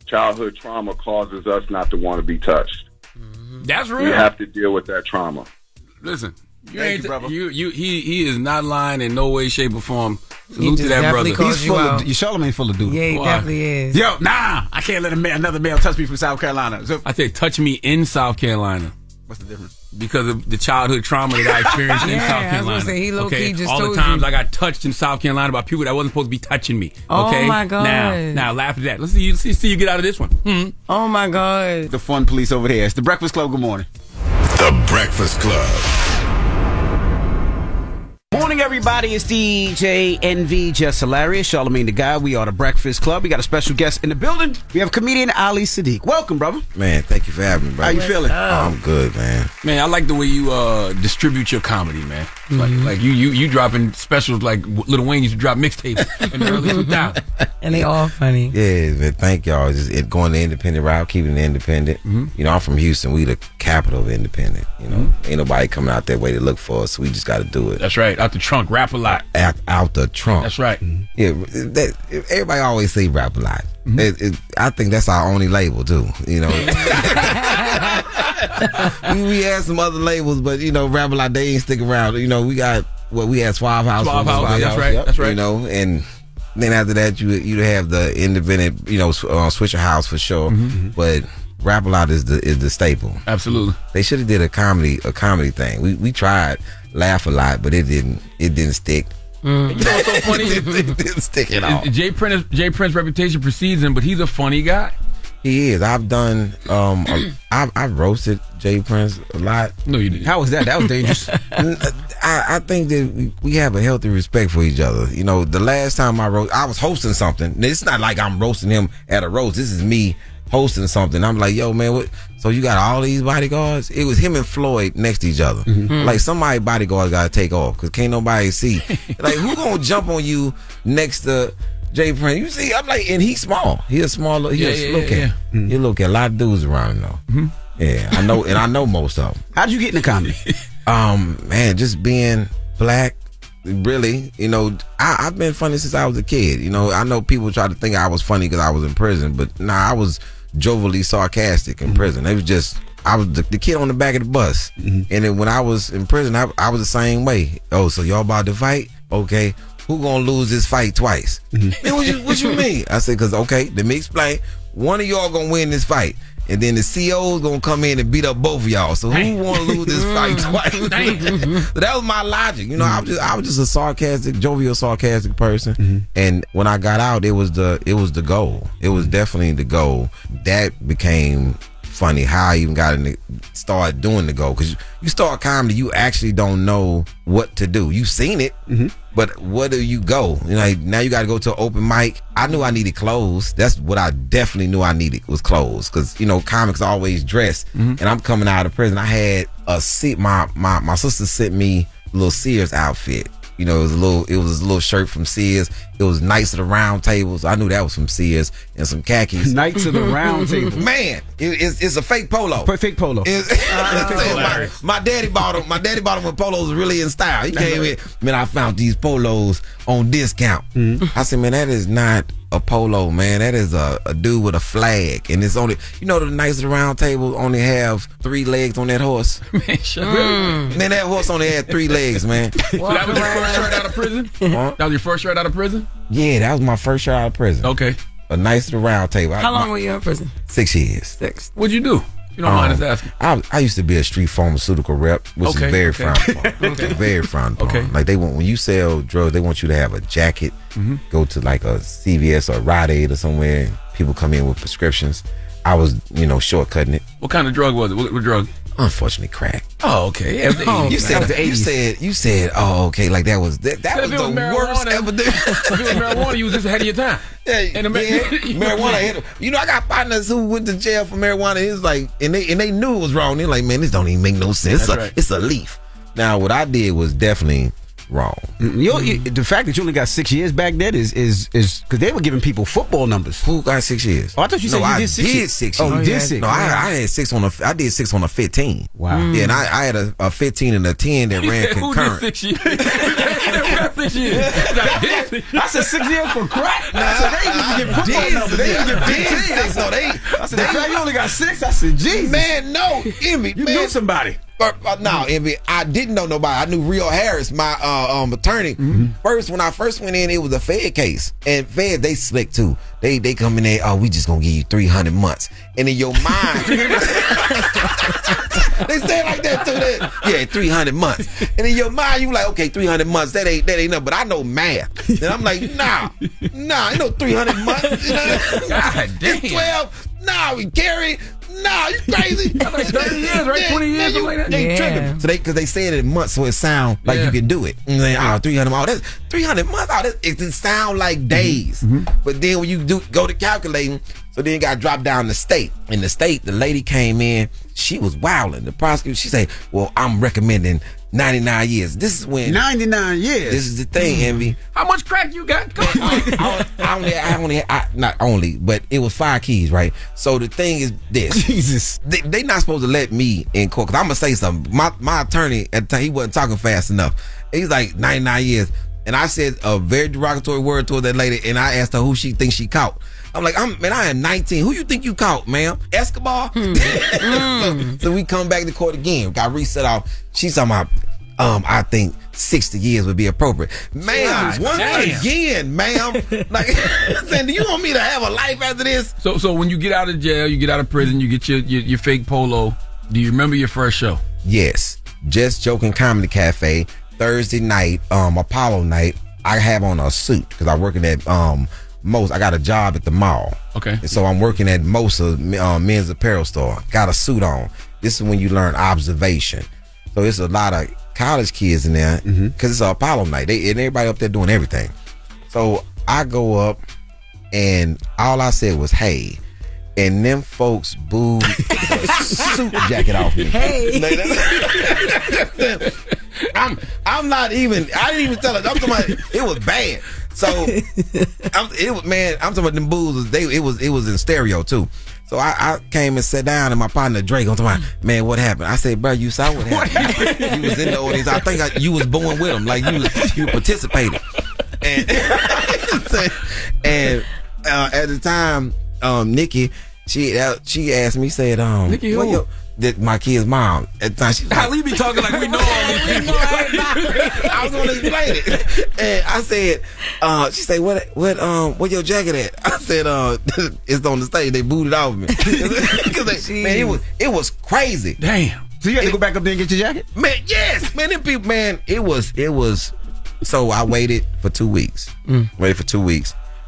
[SPEAKER 13] childhood trauma causes us not to want to be touched.
[SPEAKER 2] That's real.
[SPEAKER 13] We have to deal with that trauma.
[SPEAKER 2] Listen,
[SPEAKER 5] Thank you, brother.
[SPEAKER 2] He is not lying in no way, shape, or form. Salute to that brother.
[SPEAKER 5] He's full of. Charlamagne full of dude.
[SPEAKER 7] Yeah, he definitely is.
[SPEAKER 5] Yo, I can't let another male touch me from South Carolina. So,
[SPEAKER 2] I said, touch me in South Carolina.
[SPEAKER 5] What's the difference?
[SPEAKER 2] Because of the childhood trauma that I experienced in South Carolina.
[SPEAKER 7] I was gonna say, he low-key just
[SPEAKER 2] all
[SPEAKER 7] told
[SPEAKER 2] the times
[SPEAKER 7] you.
[SPEAKER 2] I got touched in South Carolina by people that wasn't supposed to be touching me. Okay?
[SPEAKER 7] Oh my God.
[SPEAKER 2] Now laugh at that. Let's see you get out of this one.
[SPEAKER 7] Oh my God.
[SPEAKER 5] The fun police over here. It's the Breakfast Club. Good morning.
[SPEAKER 1] The Breakfast Club.
[SPEAKER 5] Morning, everybody. It's DJ NV, Jess Hilarious, Charlamagne the Guy. We are the Breakfast Club. We got a special guest in the building. We have comedian Ali Siddiq. Welcome, brother.
[SPEAKER 14] Man, thank you for having me, bro.
[SPEAKER 5] How you feeling?
[SPEAKER 14] Oh, I'm good, man.
[SPEAKER 2] Man, I like the way you distribute your comedy, man. Like you dropping specials like Lil Wayne used to drop mixtapes in the early 2000s.
[SPEAKER 7] And they all funny.
[SPEAKER 14] Yeah, man, thank y'all. Just going the independent route, keeping it independent. You know, I'm from Houston. We the capital of independent. You know, ain't nobody coming out that way to look for us, so we just got to do it.
[SPEAKER 2] That's right. Out the trunk, rap a lot.
[SPEAKER 14] Out the trunk.
[SPEAKER 2] That's right.
[SPEAKER 14] Yeah, everybody always say rap a lot. I think that's our only label too. You know, we had some other labels, but you know, rap a lot. They ain't stick around. You know, we got we had Suave House.
[SPEAKER 2] Suave House. That's right. That's right.
[SPEAKER 14] You know, and Then after that, you'd have the independent, Swisher House for sure. But Rap A Lot is the staple.
[SPEAKER 2] Absolutely.
[SPEAKER 14] They should have did a comedy thing. We tried Laugh A Lot, but it didn't stick.
[SPEAKER 2] You know what's so funny?
[SPEAKER 14] It didn't stick at all.
[SPEAKER 2] Jay Prince's reputation precedes him, but he's a funny guy.
[SPEAKER 14] He is. I've done. I've roasted Jay Prince a lot.
[SPEAKER 2] No, you didn't.
[SPEAKER 5] How was that? That was dangerous.
[SPEAKER 14] I think that we have a healthy respect for each other. The last time I was hosting something. It's not like I'm roasting him at a roast. This is me hosting something. I'm like, yo, man, what? So you got all these bodyguards? It was him and Floyd next to each other. Like somebody bodyguards got to take off because can't nobody see. Like who gonna jump on you next to Jay Prince? You see, I'm like, and he's small. He a small. He a little cat. He look at a lot of dudes around him though. Yeah, I know, and I know most of them.
[SPEAKER 5] How'd you get into comedy?
[SPEAKER 14] Man, just being black. Really, I've been funny since I was a kid. I know people try to think I was funny because I was in prison, but nah, I was jovially sarcastic in prison. It was just I was the kid on the back of the bus, and then when I was in prison, I was the same way. Oh, so y'all about to fight? Okay, who gonna lose this fight twice? Man, what you mean? I said, because okay, let me explain. One of y'all gonna win this fight. And then the CO's gonna come in and beat up both of y'all. So who want to lose this fight twice? So that was my logic. I was just a jovial, sarcastic person. And when I got out, it was the goal. It was definitely the goal. That became funny. How I even started doing the goal, because you start comedy, you actually don't know what to do. You've seen it, but where do you go? Now you got to go to an open mic. I knew I needed clothes. That's what I definitely knew I needed, was clothes, because comics always dress. And I'm coming out of prison. I had my sister sent me a little Sears outfit. It was a little shirt from Sears. It was Knights of the Round Table. So I knew that was from Sears, and some khakis.
[SPEAKER 5] Knights of the Round Table.
[SPEAKER 14] Man, it's a fake polo.
[SPEAKER 5] Fake polo.
[SPEAKER 14] My daddy bought them. My daddy bought them when polos were really in style. He came in, man, I found these polos on discount. I said, man, that is not a polo, man. That is a dude with a flag, and it's only the Knights of the Round Table only have 3 legs on that horse.
[SPEAKER 2] Man, shut up.
[SPEAKER 14] Man, that horse only had 3 legs, man.
[SPEAKER 2] So that was your first shirt out of prison? That was your first shirt out of prison?
[SPEAKER 14] Yeah, that was my first shirt out of prison.
[SPEAKER 2] Okay.
[SPEAKER 14] A Knights of the Round Table.
[SPEAKER 7] How long were you in prison?
[SPEAKER 14] 6 years.
[SPEAKER 7] 6.
[SPEAKER 2] What'd you do? You don't mind us asking.
[SPEAKER 14] I used to be a street pharmaceutical rep, which is very frowned upon. Very frowned upon. Like when you sell drugs, they want you to have a jacket. Go to like a CVS or Rite Aid or somewhere. People come in with prescriptions. I was, shortcutting it.
[SPEAKER 2] What kind of drug was it? What drug?
[SPEAKER 14] Unfortunately, crack.
[SPEAKER 2] Oh, okay. Yeah,
[SPEAKER 14] you said, oh, okay, like that was the worst ever.
[SPEAKER 2] If it was marijuana, you was just ahead of your time.
[SPEAKER 14] Marijuana. I got partners who went to jail for marijuana. It was like, and they knew it was wrong. They're like, man, this don't even make no sense. It's a leaf. Now, what I did was definitely wrong.
[SPEAKER 5] The fact that you only got 6 years back then is because they were giving people football numbers.
[SPEAKER 14] Who got 6 years?
[SPEAKER 5] Oh, I thought you said you did 6 years.
[SPEAKER 14] 6
[SPEAKER 5] years.
[SPEAKER 14] Oh,
[SPEAKER 5] you did 6.
[SPEAKER 14] No, I had 6 on I did 6 on a 15.
[SPEAKER 5] Wow.
[SPEAKER 14] Yeah, and I had a 15 and a 10 that ran concurrent.
[SPEAKER 2] Who did 6 years? Who got 6 years?
[SPEAKER 5] I said 6 years for crack. I said they didn't even get football numbers. They didn't get 15. I said the fact you only got 6. I said, Jesus.
[SPEAKER 14] Man, no, Emmy.
[SPEAKER 5] You knew somebody.
[SPEAKER 14] No, Envy, I didn't know nobody. I knew Rio Harris, my attorney. When I first went in, it was a Fed case. And Fed, they slick too. They come in there, oh, we just gonna give you 300 months. And in your mind, they say it like that too. Yeah, 300 months. And in your mind, you like, okay, 300 months, that ain't nothing. But I know math. And I'm like, nah, ain't no 300 months.
[SPEAKER 2] God damn.
[SPEAKER 14] It's 12. Nah, we carry. Nah, you crazy.
[SPEAKER 2] That's like 30 years, right? 20 years, something like that.
[SPEAKER 14] They tripping. So because they said it in months, so it sound like you can do it. And they 300 months. That's 300 months. It sound like days. But then when you go to calculating, so then you got to drop down the state. In the state, the lady came in. She was wilding. The prosecutor, she said, "Well, I'm recommending 99 years." This is when
[SPEAKER 5] 99 years.
[SPEAKER 14] This is the thing, Envy.
[SPEAKER 2] How much crack you got?
[SPEAKER 14] Not only, but it was 5 keys, right? So the thing is this:
[SPEAKER 5] Jesus,
[SPEAKER 14] they not supposed to let me in court, because I'm gonna say something. My attorney at the time, he wasn't talking fast enough. He's like 99 years, and I said a very derogatory word toward that lady, and I asked her who she thinks she caught. I'm like, I am 19. Who you think you caught, ma'am? Escobar? So we come back to court again. Got reset off. She's talking about, I think 60 years would be appropriate. Ma'am, once again, ma'am. Like, saying, do you want me to have a life after this?
[SPEAKER 2] So when you get out of jail, you get out of prison, you get your fake polo. Do you remember your first show?
[SPEAKER 14] Yes. Just Joking Comedy Cafe, Thursday night, Apollo night. I have on a suit because I'm working at Most. I got a job at the mall.
[SPEAKER 2] Okay.
[SPEAKER 14] And so I'm working at Most men's apparel store. Got a suit on. This is when you learn observation. So it's a lot of college kids in there because it's an Apollo night. And everybody up there doing everything. So I go up and all I said was, hey. And them folks booed the suit jacket off me.
[SPEAKER 7] Hey.
[SPEAKER 14] I'm not even, I didn't even tell it. I'm talking about, it was bad. So, I'm talking about them boos, it was in stereo too. So I came and sat down and my partner Drake, I'm talking about, man, what happened? I said, bro, you saw what happened. You was in the audience. I think you was born with them. Like you participated. And at the time, Nikki, she asked me, said,
[SPEAKER 2] Nikki who?
[SPEAKER 14] My kid's mom. At the time, she
[SPEAKER 2] we be talking like we know all these people.
[SPEAKER 14] I was gonna explain it, and I said, she said, what your jacket at? I said, it's on the stage. They booted off me because man, it was crazy.
[SPEAKER 2] Damn.
[SPEAKER 5] So you had to go back up there and get your jacket?
[SPEAKER 14] Man, yes, man. Them people, man, it was. So I waited for 2 weeks.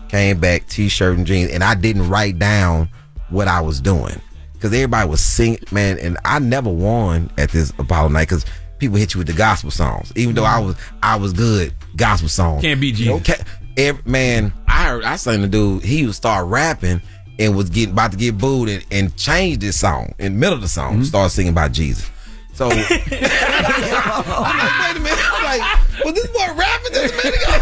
[SPEAKER 14] Came back, t-shirt and jeans, and I didn't write down what I was doing because everybody was singing, man. And I never won at this Apollo night because people hit you with the gospel songs, even though I was good gospel songs.
[SPEAKER 2] Can't beat Jesus.
[SPEAKER 14] Man, I sang the dude. He would start rapping and was about to get booed and changed his song in the middle of the song. Start singing about Jesus. So I'm like, wait a minute. I'm like, was this boy rapping just a minute ago?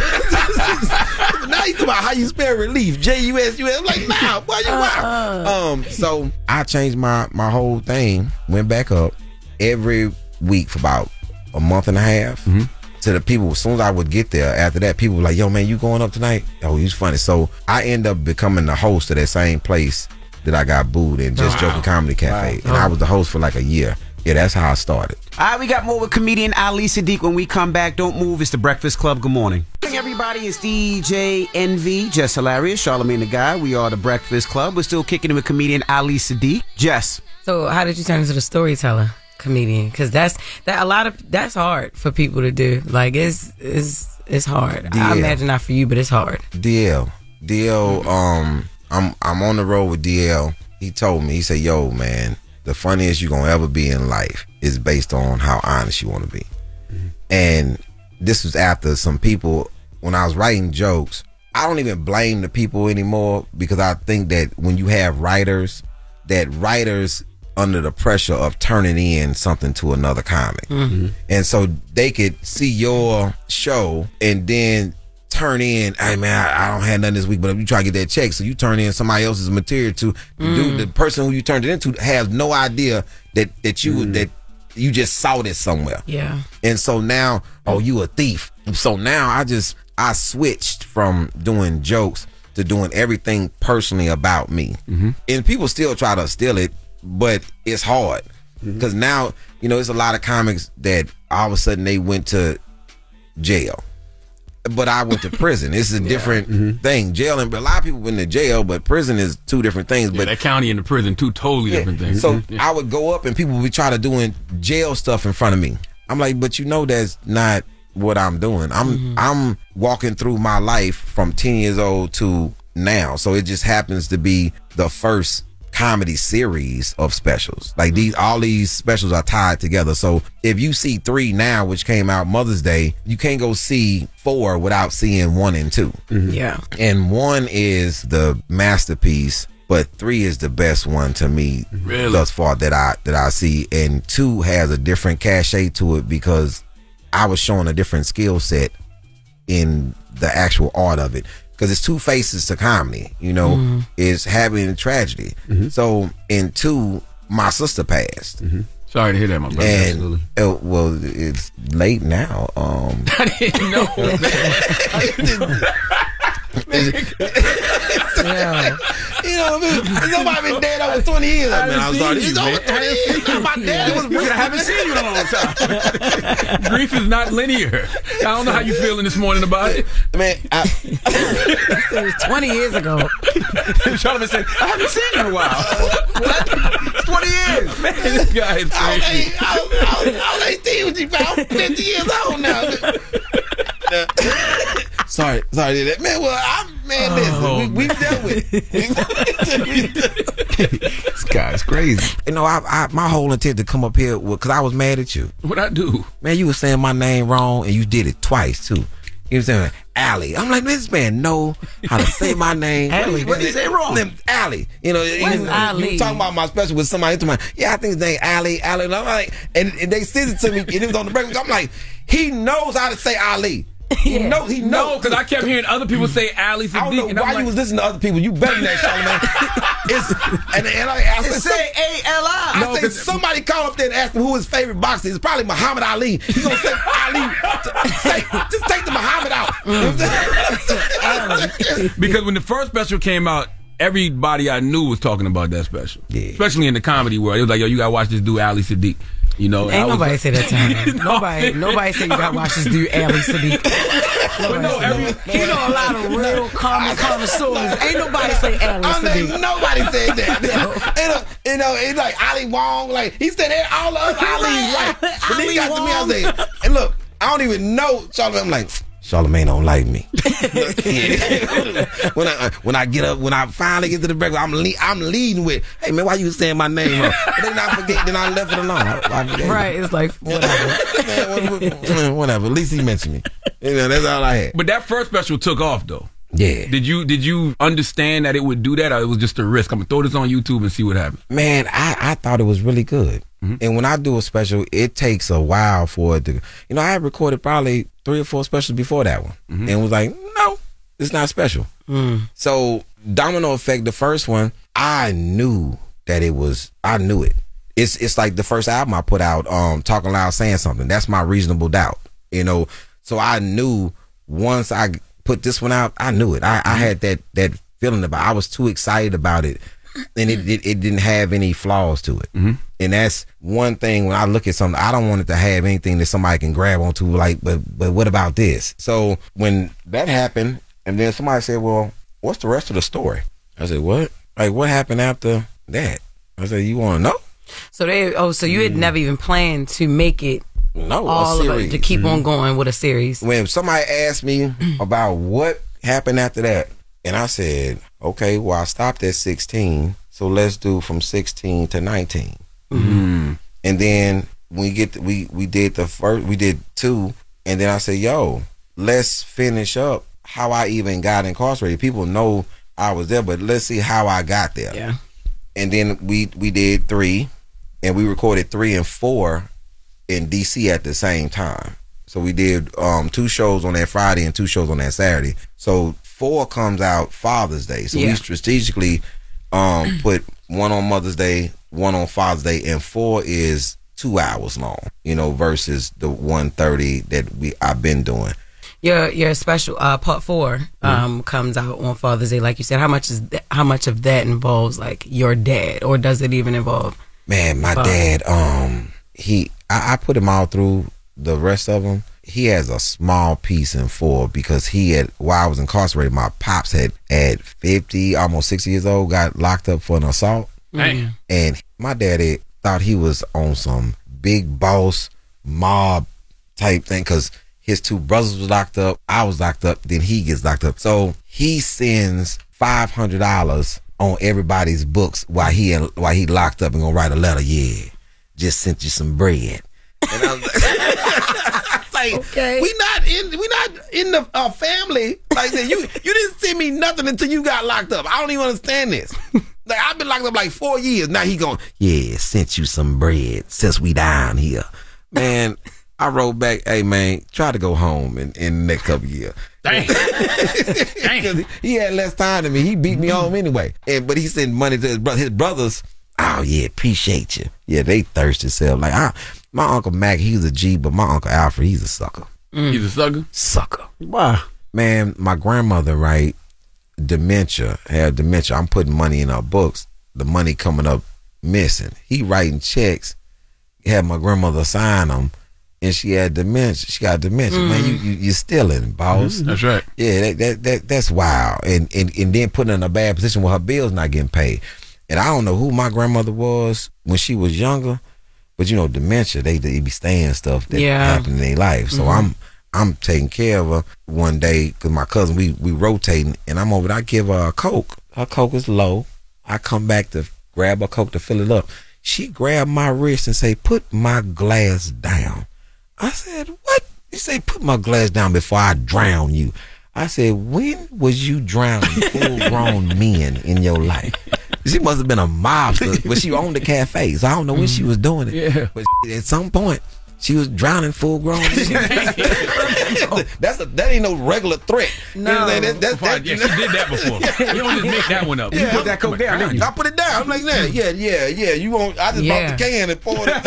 [SPEAKER 14] Now you talking about how you spell relief, J-U-S-U-S. I'm like, nah, boy, you wow. So I changed my whole thing, went back up every week for about a month and a half. To the people, as soon as I would get there, after that, people were like, yo, man, you going up tonight? Oh, he's funny. So I end up becoming the host of that same place that I got booed in, Just Joking Comedy Cafe. And I was the host for like a year. Yeah, that's how I started.
[SPEAKER 5] All right, we got more with comedian Ali Siddiq when we come back. Don't move. It's the Breakfast Club. Good morning. Everybody, it's DJ Envy, Jess Hilarious, Charlamagne the Guy. We are the Breakfast Club. We're still kicking it with comedian Ali Siddiq. Jess.
[SPEAKER 7] So how did you turn into the storyteller comedian? Because that's hard for people to do. Like it's hard.
[SPEAKER 14] DL.
[SPEAKER 7] I imagine not for you, but it's hard.
[SPEAKER 14] DL, I'm on the road with DL. He told me, he said, yo, man, the funniest you're gonna ever be in life is based on how honest you want to be. And this was after some people, when I was writing jokes, I don't even blame the people anymore because I think that when you have writers under the pressure of turning in something to another comic. And so they could see your show and then turn in, hey man, I don't have nothing this week, but if you try to get that check, so you turn in somebody else's material to do. The person who you turned it into has no idea that you just saw this somewhere.
[SPEAKER 7] Yeah. And
[SPEAKER 14] so now, oh, you a thief. So now I switched from doing jokes to doing everything personally about me. And people still try to steal it, but it's hard because now, it's a lot of comics that all of a sudden they went to jail. But I went to prison. This is a different thing. Jail, and a lot of people went to jail, but prison is two different things.
[SPEAKER 2] Yeah,
[SPEAKER 14] but
[SPEAKER 2] that county and the prison, two totally different things.
[SPEAKER 14] So I would go up and people would be trying to doing jail stuff in front of me. I'm like, but that's not what I'm doing. I'm walking through my life from 10 years old to now. So it just happens to be the first comedy series of specials. Like all these specials are tied together. So if you see 3 now, which came out Mother's Day, you can't go see 4 without seeing 1 and 2.
[SPEAKER 7] Yeah.
[SPEAKER 14] And 1 is the masterpiece, but 3 is the best one to me thus far that I see. And 2 has a different cachet to it because I was showing a different skill set in the actual art of it. Because it's 2 faces to comedy, it's having a tragedy. So in 2, my sister passed.
[SPEAKER 2] Sorry to hear that, my brother.
[SPEAKER 14] And well, it's late now.
[SPEAKER 2] I didn't know, man.
[SPEAKER 14] You know what I mean? Somebody been dead over 20 years. Man, I'm sorry. It's over 20 years. My dad was
[SPEAKER 2] I haven't seen you in a long time. Grief is not linear. I don't know how you feeling this morning about it.
[SPEAKER 14] Man,
[SPEAKER 7] It was 20 years ago.
[SPEAKER 5] Charlamagne said, I haven't seen you in a while. What? It's 20 years.
[SPEAKER 2] Man, this guy is crazy.
[SPEAKER 14] I was 18 when you about 50 years old now. Sorry, man. Well, listen, we've dealt with it.
[SPEAKER 5] This guy's crazy.
[SPEAKER 14] You know, my whole intent to come up here was because I was mad at you.
[SPEAKER 2] What I do?
[SPEAKER 14] Man, you were saying my name wrong, and you did it twice too. You know what I'm saying? Allie. I'm like, this man know how to say my name.
[SPEAKER 5] Allie, what did he say wrong?
[SPEAKER 14] Allie. You know, you talking about my special with somebody into my, I think his name Allie. And I'm like, and they sent it to me, and it was on the breakfast. I'm like, he knows how to say Ali. He knows.
[SPEAKER 2] No, because I kept hearing other people say Ali Siddiq.
[SPEAKER 14] I don't know why you was listening to other people. You better than that, Charlamagne. I said,
[SPEAKER 7] say A-L-I.
[SPEAKER 14] I said, somebody call up there and ask him who his favorite boxer is. It's probably Muhammad Ali. He's going to say Ali. Just take the Muhammad out.
[SPEAKER 2] Because when the first special came out, everybody I knew was talking about that special. Yeah. Especially in the comedy world. It was like, yo, you got to watch this dude Ali Siddiq. You know,
[SPEAKER 7] ain't nobody say that time. Nobody say you gotta watch this dude Ali Siddiq. He know a lot of real comedy connoisseurs. Ain't nobody say Ali Siddiq.
[SPEAKER 14] Nobody said that. You know, it's like Ali Wong. Like he said, all the other Ali's right. But then he got to me. I say, and look, I don't even know Charlamagne. I'm like, Charlamagne don't like me. when I finally get to the breakfast, I'm leading with, hey man, why you saying my name wrong? But then I forget, then I left it alone.
[SPEAKER 7] Right, it's like
[SPEAKER 14] whatever. Whatever. At least he mentioned me. You know, that's all I had.
[SPEAKER 2] But that first special took off though.
[SPEAKER 14] Yeah.
[SPEAKER 2] Did you understand that it would do that, or it was just a risk? I'm gonna throw this on YouTube and see what happens.
[SPEAKER 14] Man, I thought it was really good. Mm-hmm. And when I do a special, it takes a while for it to. You know, I had recorded probably 3 or 4 specials before that one, and was like, no, it's not special. So Domino Effect, the first one, I knew that it was. I knew it. It's like the first album I put out, Talking Loud, Saying Something. That's my Reasonable Doubt. You know, so I knew once I put this one out, I knew it. I had that feeling about it. I was too excited about it, and it didn't have any flaws to it. And that's one thing when I look at something, I don't want it to have anything that somebody can grab onto, like, but what about this? So when that happened, and then somebody said, well, what's the rest of the story? I said, what? Like, what happened after that? I said, you want to know?
[SPEAKER 7] So you had never even planned to make it all of it, to keep on going with a series.
[SPEAKER 14] When somebody asked me about what happened after that, and I said, okay, well, I stopped at 16, so let's do from 16 to 19. And then we did 2, and then I said, yo, let's finish up how I even got incarcerated. People know I was there, but let's see how I got there.
[SPEAKER 7] Yeah.
[SPEAKER 14] And then we did 3, and we recorded 3 and 4 in DC at the same time. So we did 2 shows on that Friday and 2 shows on that Saturday. So 4 comes out Father's Day. So we strategically put 1 on Mother's Day, 1 on Father's Day, and 4 is 2 hours long, you know, versus the 1:30 that I've been doing.
[SPEAKER 7] Your special part 4 comes out on Father's Day, like you said. How much of that involves like your dad, or does it even involve?
[SPEAKER 14] Man, my dad, I put him all through the rest of them. He has a small piece in 4 because while I was incarcerated, my pops had 50, almost 60 years old, got locked up for an assault. And my daddy thought he was on some big boss mob type thing because his 2 brothers was locked up, I was locked up, then he gets locked up. So he sends $500 on everybody's books while he locked up and gonna write a letter. Yeah, just sent you some bread. And I was like, okay, we not in the family like that. You didn't send me nothing until you got locked up. I don't even understand this. Like, I've been locked up like 4 years. Now he going, yeah, sent you some bread since we down here. Man, I wrote back, hey man, try to go home in the next couple of years. Dang. He had less time than me. He beat me home anyway. But he sent money to his brothers. Oh yeah, appreciate you. Yeah, they thirsty self. Like my Uncle Mack, he's a G, but my Uncle Alfred, he's a sucker.
[SPEAKER 2] He's a sucker?
[SPEAKER 14] Sucker. Wow. Man, my grandmother, right? dementia, had dementia. I'm putting money in her books. The money coming up missing. He writing checks. Had my grandmother sign them, and she had dementia. She got dementia. Man, you stealing, boss.
[SPEAKER 2] That's right.
[SPEAKER 14] Yeah, that's wild. And then putting her in a bad position where her bills not getting paid. And I don't know who my grandmother was when she was younger, but you know, dementia, they be staying stuff that happened in their life. So I'm taking care of her one day because my cousin, we rotating, and I'm over there. I give her a Coke. Her Coke is low. I come back to grab a Coke to fill it up. She grabbed my wrist and say, "Put my glass down." I said, "What?" He said, "Put my glass down before I drown you." I said, "When was you drowning full-grown men in your life?" She must have been a mobster, but she owned a cafe, so I don't know when she was doing it. Yeah. But at some point, she was drowning full-grown men. That ain't no regular threat.
[SPEAKER 2] No. You know, she did that before. You don't just make that one up.
[SPEAKER 5] You put that Coke down.
[SPEAKER 14] I put it down. I'm like, yeah. You won't. I just bought the can and poured it.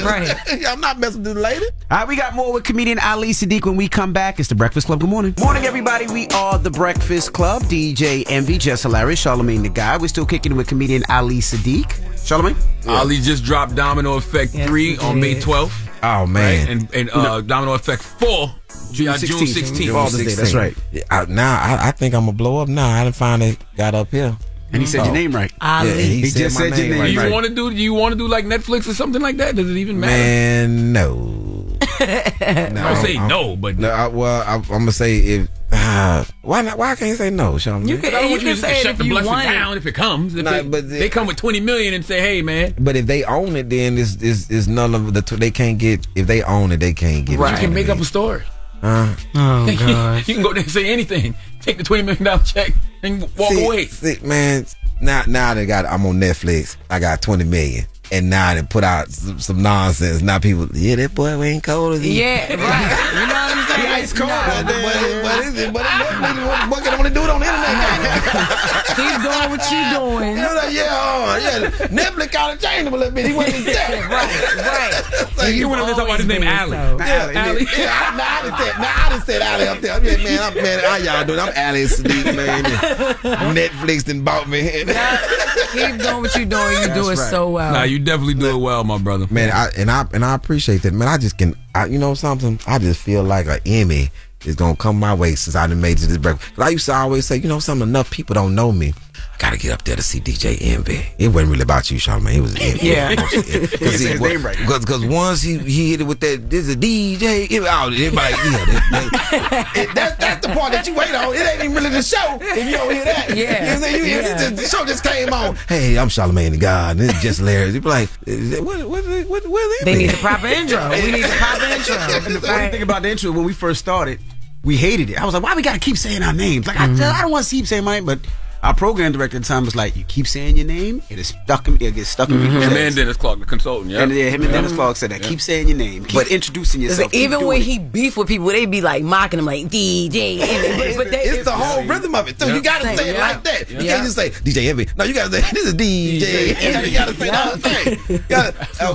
[SPEAKER 14] Right. I'm not messing with the lady.
[SPEAKER 5] All right, we got more with comedian Ali Siddiq when we come back. It's The Breakfast Club. Good morning. Morning, everybody. We are The Breakfast Club. DJ Envy, Jess Hilarious, Charlamagne the Guy. We're still kicking it with comedian Ali Siddiq. Charlamagne?
[SPEAKER 2] Yeah. Ali just dropped Domino Effect 3 on May 12th.
[SPEAKER 14] Oh, man.
[SPEAKER 2] Right? And Domino Effect 4 June 16th.
[SPEAKER 5] That's right.
[SPEAKER 14] I think I'm going to blow up now. I done finally got up here.
[SPEAKER 5] And he said your name right.
[SPEAKER 14] Ali. Yeah, he just said your name right.
[SPEAKER 2] Do you want to do like Netflix or something like that? Does it even matter?
[SPEAKER 14] Man, no.
[SPEAKER 2] Don't say no, but
[SPEAKER 14] I'm gonna say if why not? Why can't you say no, Sean?
[SPEAKER 7] You can say it
[SPEAKER 2] shut the blessing down if it comes. But they come with 20 million and say, "Hey, man."
[SPEAKER 14] But if they own it, then it's none of the. They can't get. If they own it, they can't get.
[SPEAKER 2] Right. You can make up a story.
[SPEAKER 7] Oh God!
[SPEAKER 2] You can go there and say anything. Take the $20 million check and walk away.
[SPEAKER 14] See, man, now I'm on Netflix. I got 20 million. And now they put out some nonsense. Now people, that boy ain't cold as he.
[SPEAKER 7] Yeah, right. You know what I'm saying?
[SPEAKER 14] He ice cold. But what can I want to do it on the internet?
[SPEAKER 7] Keep doing what you doing.
[SPEAKER 14] Netflix kind of changed him a little bit. He wasn't there.
[SPEAKER 2] Right. You want to talk about his name, Ali?
[SPEAKER 14] Ali. I just said Ali up there. Man, how y'all doing? I'm Ali Siddiq, man. Netflix done bought me.
[SPEAKER 7] Keep doing what you doing. You do it so well.
[SPEAKER 2] Nah, you definitely do it well, my brother.
[SPEAKER 14] Man, I appreciate that. Man, you know something? I just feel like an Emmy is gonna come my way since I done made it to this breakfast. Because I used to always say, you know something? Enough people don't know me. I gotta get up there to see DJ Envy. It wasn't really about you, Charlamagne. It was Envy.
[SPEAKER 7] Yeah.
[SPEAKER 14] Because once he hit it with that, this is a DJ. Everybody, that's the part that you wait on. It ain't even really the show if you don't hear that.
[SPEAKER 7] Yeah.
[SPEAKER 14] You know what I'm saying? The show just came on. Hey, I'm Charlamagne the God. This is Jess Hilarious. You be like, what
[SPEAKER 7] they need the proper intro. We need the proper intro.
[SPEAKER 5] And the funny thing about the intro, when we first started, we hated it. I was like, why we gotta keep saying our names? Like, I don't want to keep saying my name, but our program director at the time was like, you keep saying your name, it gets stuck in people's heads.
[SPEAKER 2] And then Dennis Clark, the consultant,
[SPEAKER 5] And him and Dennis Clark said that. Keep saying your name. Keep introducing yourself.
[SPEAKER 7] Even when he beef with people, they be like mocking him like DJ Envy. But
[SPEAKER 14] it's the whole rhythm of it, too. You gotta say it like that. You can't just say DJ Envy. No, you gotta say, this is DJ Envy. You gotta say the whole thing.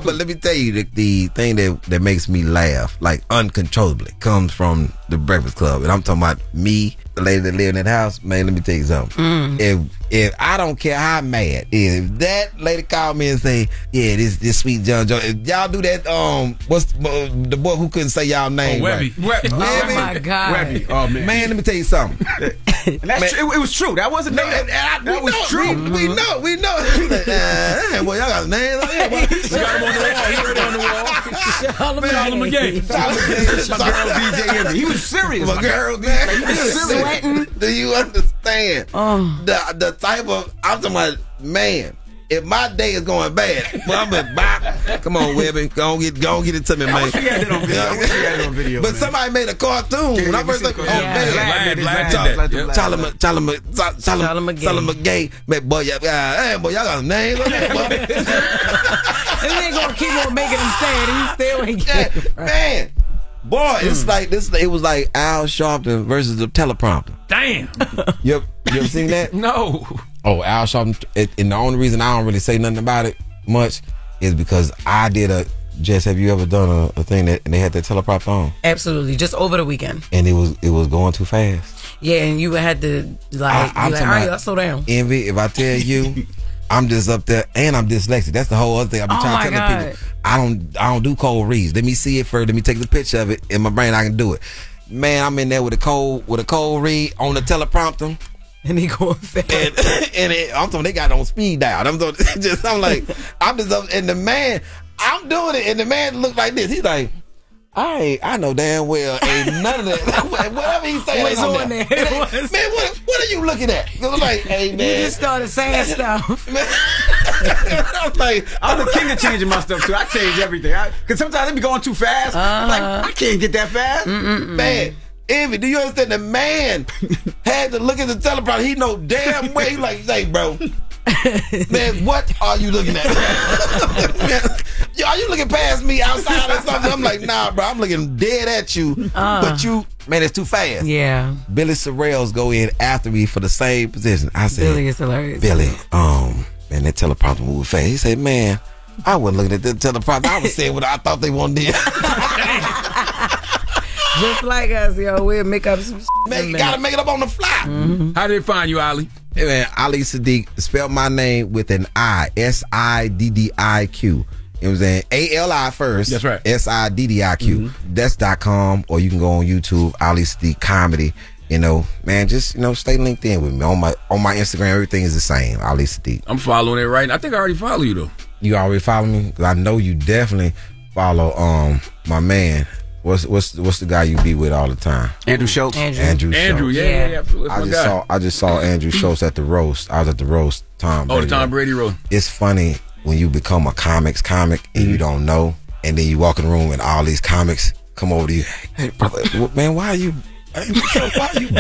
[SPEAKER 14] But let me tell you, the thing that makes me laugh, like uncontrollably, comes from the Breakfast Club. And I'm talking about me, the lady that lived in that house. Man, let me tell you something. If I don't care how mad, if that lady called me and say, yeah, this sweet John Joe, if y'all do that, what's the boy who couldn't say y'all name?
[SPEAKER 2] Webby.
[SPEAKER 14] Right?
[SPEAKER 7] Oh my God.
[SPEAKER 5] Webby. Oh man,
[SPEAKER 14] let me tell you something.
[SPEAKER 5] That's true. It was true. That wasn't that was true.
[SPEAKER 14] We know. Boy, y'all got names on here.
[SPEAKER 2] We got him on the wall. He already on the wall. Charlamagne.
[SPEAKER 5] My girl DJ Envy. He was serious.
[SPEAKER 14] My girl DJ.
[SPEAKER 5] He was sweating.
[SPEAKER 14] Do you understand? The type of, I'm talking about, man, if my day is going bad, well, I'm at bop. Come on, Webby, go on get it to me, man.
[SPEAKER 5] I wish we had it on video.
[SPEAKER 14] But somebody made a cartoon when I first like, Charlamagne, man, boy, y'all got a name on that, boy.
[SPEAKER 7] And they ain't gonna keep on making him say it. He still ain't get it.
[SPEAKER 14] Man. Boy, it's like this. It was like Al Sharpton versus the teleprompter.
[SPEAKER 2] Damn.
[SPEAKER 14] You ever seen that?
[SPEAKER 2] No.
[SPEAKER 14] Oh, Al Sharpton. And the only reason I don't really say nothing about it much is because I did a. Jess, have you ever done a thing and they had that teleprompter on?
[SPEAKER 7] Absolutely, just over the weekend.
[SPEAKER 14] And it was going too fast.
[SPEAKER 7] Yeah, and you had to like,
[SPEAKER 14] I'm
[SPEAKER 7] all
[SPEAKER 14] talking
[SPEAKER 7] right,
[SPEAKER 14] about
[SPEAKER 7] let's slow down.
[SPEAKER 14] Envy, if I tell you, I'm just up there, and I'm dyslexic. That's the whole other thing I've been trying to tell people. I don't do cold reads. Let me see it first. Let me take the picture of it in my brain. I can do it. Man, I'm in there with a cold read on the teleprompter.
[SPEAKER 7] And he going fast.
[SPEAKER 14] And I'm talking, they got it on speed dial. I'm like, I'm just up, and the man, I'm doing it, and the man looked like this. He's like, I know damn well ain't none of that. Whatever he's saying,
[SPEAKER 7] what's on there?
[SPEAKER 14] Man, what are you looking at? I'm like, hey man,
[SPEAKER 7] you just started saying stuff.
[SPEAKER 5] I'm like, I'm the king of changing my stuff too. I change everything. Because sometimes it be going too fast. I'm like, I can't get that fast.
[SPEAKER 14] Man, Envy, do you understand? The man had to look at the teleprompter. He know damn well. He like, hey, bro. Man, what are you looking at? Are you looking past me outside or something? I'm like, nah, bro. I'm looking dead at you. But you, man, it's too fast.
[SPEAKER 7] Yeah.
[SPEAKER 14] Billy Sorrells go in after me for the same position. I said,
[SPEAKER 7] Billy is hilarious.
[SPEAKER 14] Billy, man, that teleprompter moved fast. He said, man, I wasn't looking at the teleprompter. I was saying what I thought they wanted to do.
[SPEAKER 7] Just like us, yo, we'll make up some
[SPEAKER 14] Man, you gotta make it up on the fly.
[SPEAKER 2] How did they find you, Ali?
[SPEAKER 14] Hey, man, Ali Siddiq. Spelled my name with an I. SIDDIQ. It was an ALI first.
[SPEAKER 2] That's right.
[SPEAKER 14] SIDDIQ. That's .com, or you can go on YouTube, Ali Siddiq Comedy. You know, man, just, you know, stay linked in with me. On my Instagram, everything is the same. Ali Siddiq.
[SPEAKER 2] I'm following it right now. I think I already follow you, though.
[SPEAKER 14] You already follow me? Because I know you definitely follow my man. What's the guy you be with all the time?
[SPEAKER 5] Andrew Schultz.
[SPEAKER 14] Andrew Schultz.
[SPEAKER 2] Yeah.
[SPEAKER 14] I just saw Andrew Schultz at the roast. I was at the roast.
[SPEAKER 2] The Tom Brady roast.
[SPEAKER 14] It's funny when you become a comic and you don't know, and then you walk in the room and all these comics come over to you. Hey, brother, man, why are you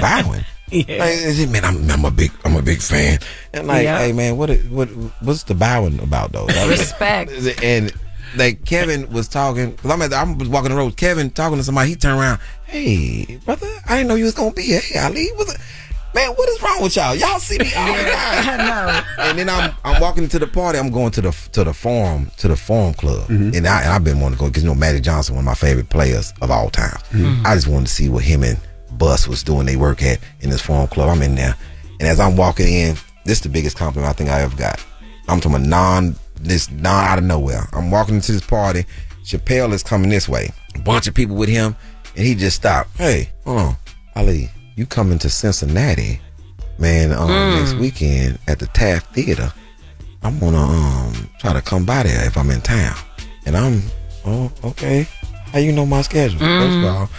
[SPEAKER 14] bowing?
[SPEAKER 7] Yeah.
[SPEAKER 14] Like, man, I'm a big fan. And like, hey man, what's the bowing about though?
[SPEAKER 7] Respect.
[SPEAKER 14] And like Kevin was talking, because I was walking the road. Kevin talking to somebody. He turned around. Hey, brother, I didn't know you was gonna be here. Hey, Ali, man, what is wrong with y'all? Y'all see me all the time.
[SPEAKER 7] I know.
[SPEAKER 14] And then I'm walking into the party. I'm going to the forum club, and I've been wanting to go because you know Magic Johnson, one of my favorite players of all time. I just wanted to see what him and Bus was doing they work at in this forum club. I'm in there, and as I'm walking in, this is the biggest compliment I think I ever got. I'm talking about out of nowhere. I'm walking into this party. Chappelle is coming this way. A bunch of people with him, and he just stopped. Hey, hold on, Ali, you coming to Cincinnati, man? Next weekend at the Taft Theater. I'm gonna try to come by there if I'm in town. And I'm, okay. How you know my schedule? First of all,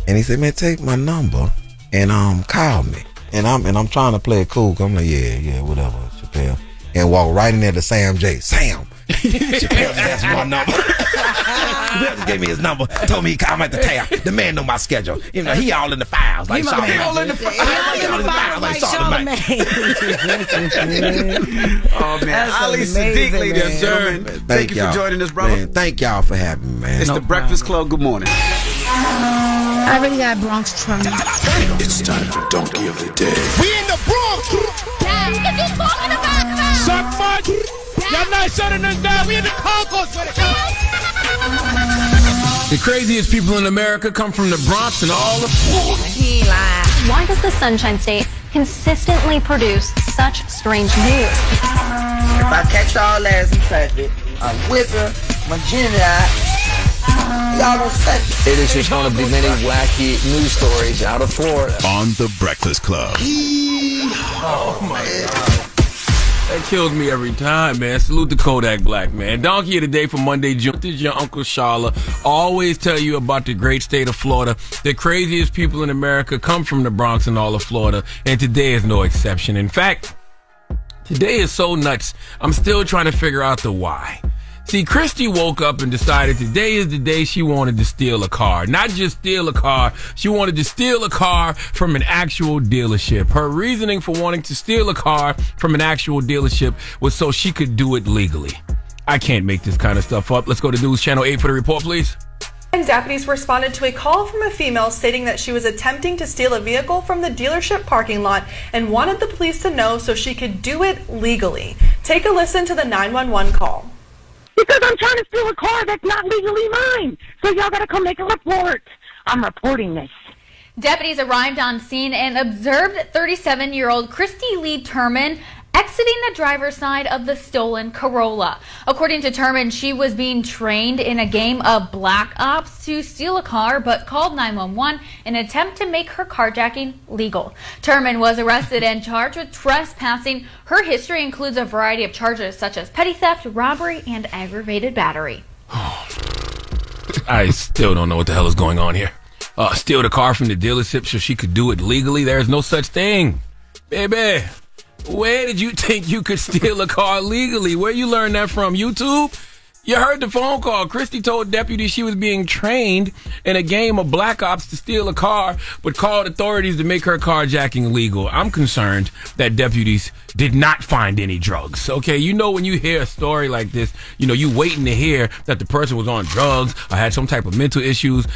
[SPEAKER 14] and he said, man, take my number and call me. And I'm trying to play it cool. I'm like, yeah, whatever, Chappelle. And walk right in there to Sam J. Sam. Chappelle just asked my number. Chappelle just gave me his number. Told me he called me at the tab. The man know my schedule. You know, he all in the files. Like Charlamagne. All in the files. Like Charlamagne.
[SPEAKER 5] Oh, man. Ali Siddiq, ladies and gentlemen. Thank you for joining us, brother.
[SPEAKER 14] Man, thank y'all for having me, man.
[SPEAKER 5] It's the Breakfast Club. Good morning.
[SPEAKER 15] I already got Bronx trauma.
[SPEAKER 1] It's time for Donkey of the Day.
[SPEAKER 16] We in the Bronx.
[SPEAKER 9] What you talking about?
[SPEAKER 16] Suck much. Y'all not shutting us down. We in the concourse.
[SPEAKER 2] The craziest people in America come from the Bronx and all the...
[SPEAKER 17] Why does the Sunshine State consistently produce such strange news?
[SPEAKER 18] If I catch y'all ass in traffic, I'm with her, my Gemini. Y'all don't say
[SPEAKER 19] it is just one of the many wacky news stories out of Florida.
[SPEAKER 1] On the Breakfast Club.
[SPEAKER 2] Oh my God. That kills me every time, man. Salute to Kodak Black, man. Donkey of the Day for Monday, June. This is your Uncle Sharla. Always tell you about the great state of Florida. The craziest people in America come from the Bronx and all of Florida, and today is no exception. In fact, today is so nuts, I'm still trying to figure out the why. See, Christy woke up and decided today is the day she wanted to steal a car. Not just steal a car, she wanted to steal a car from an actual dealership. Her reasoning for wanting to steal a car from an actual dealership was so she could do it legally. I can't make this kind of stuff up. Let's go to News Channel 8 for the report, please.
[SPEAKER 20] Deputies responded to a call from a female stating that she was attempting to steal a vehicle from the dealership parking lot and wanted the police to know so she could do it legally. Take a listen to the 911 call.
[SPEAKER 21] Because I'm trying to steal a car that's not legally mine. So y'all gotta come make a report. I'm reporting this.
[SPEAKER 6] Deputies arrived on scene and observed 37-year-old Christy Lee Turman exiting the driver's side of the stolen Corolla. According to Turman, she was being trained in a game of black ops to steal a car, but called 911 in an attempt to make her carjacking legal. Turman was arrested and charged with trespassing. Her history includes a variety of charges such as petty theft, robbery, and aggravated battery.
[SPEAKER 2] I still don't know what the hell is going on here. Steal the car from the dealership so she could do it legally? There's no such thing. Baby, where did you think you could steal a car legally? Where you learned that from? YouTube? You heard the phone call. Christy told deputies she was being trained in a game of black ops to steal a car, but called authorities to make her carjacking legal. I'm concerned that deputies did not find any drugs. Okay, you know when you hear a story like this, you know, you waiting to hear that the person was on drugs or had some type of mental issues.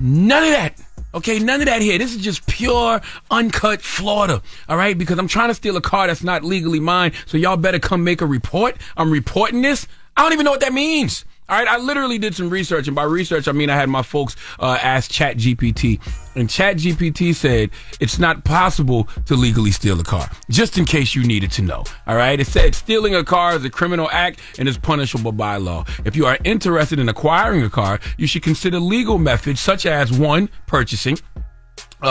[SPEAKER 2] None of that. Okay, none of that here. This is just pure, uncut Florida, all right? Because I'm trying to steal a car that's not legally mine, so y'all better come make a report. I'm reporting this. I don't even know what that means. All right, I literally did some research, and by research, I mean I had my folks ask ChatGPT, and ChatGPT said it's not possible to legally steal a car, just in case you needed to know. All right, it said stealing a car is a criminal act and is punishable by law. If you are interested in acquiring a car, you should consider legal methods such as 1, purchasing.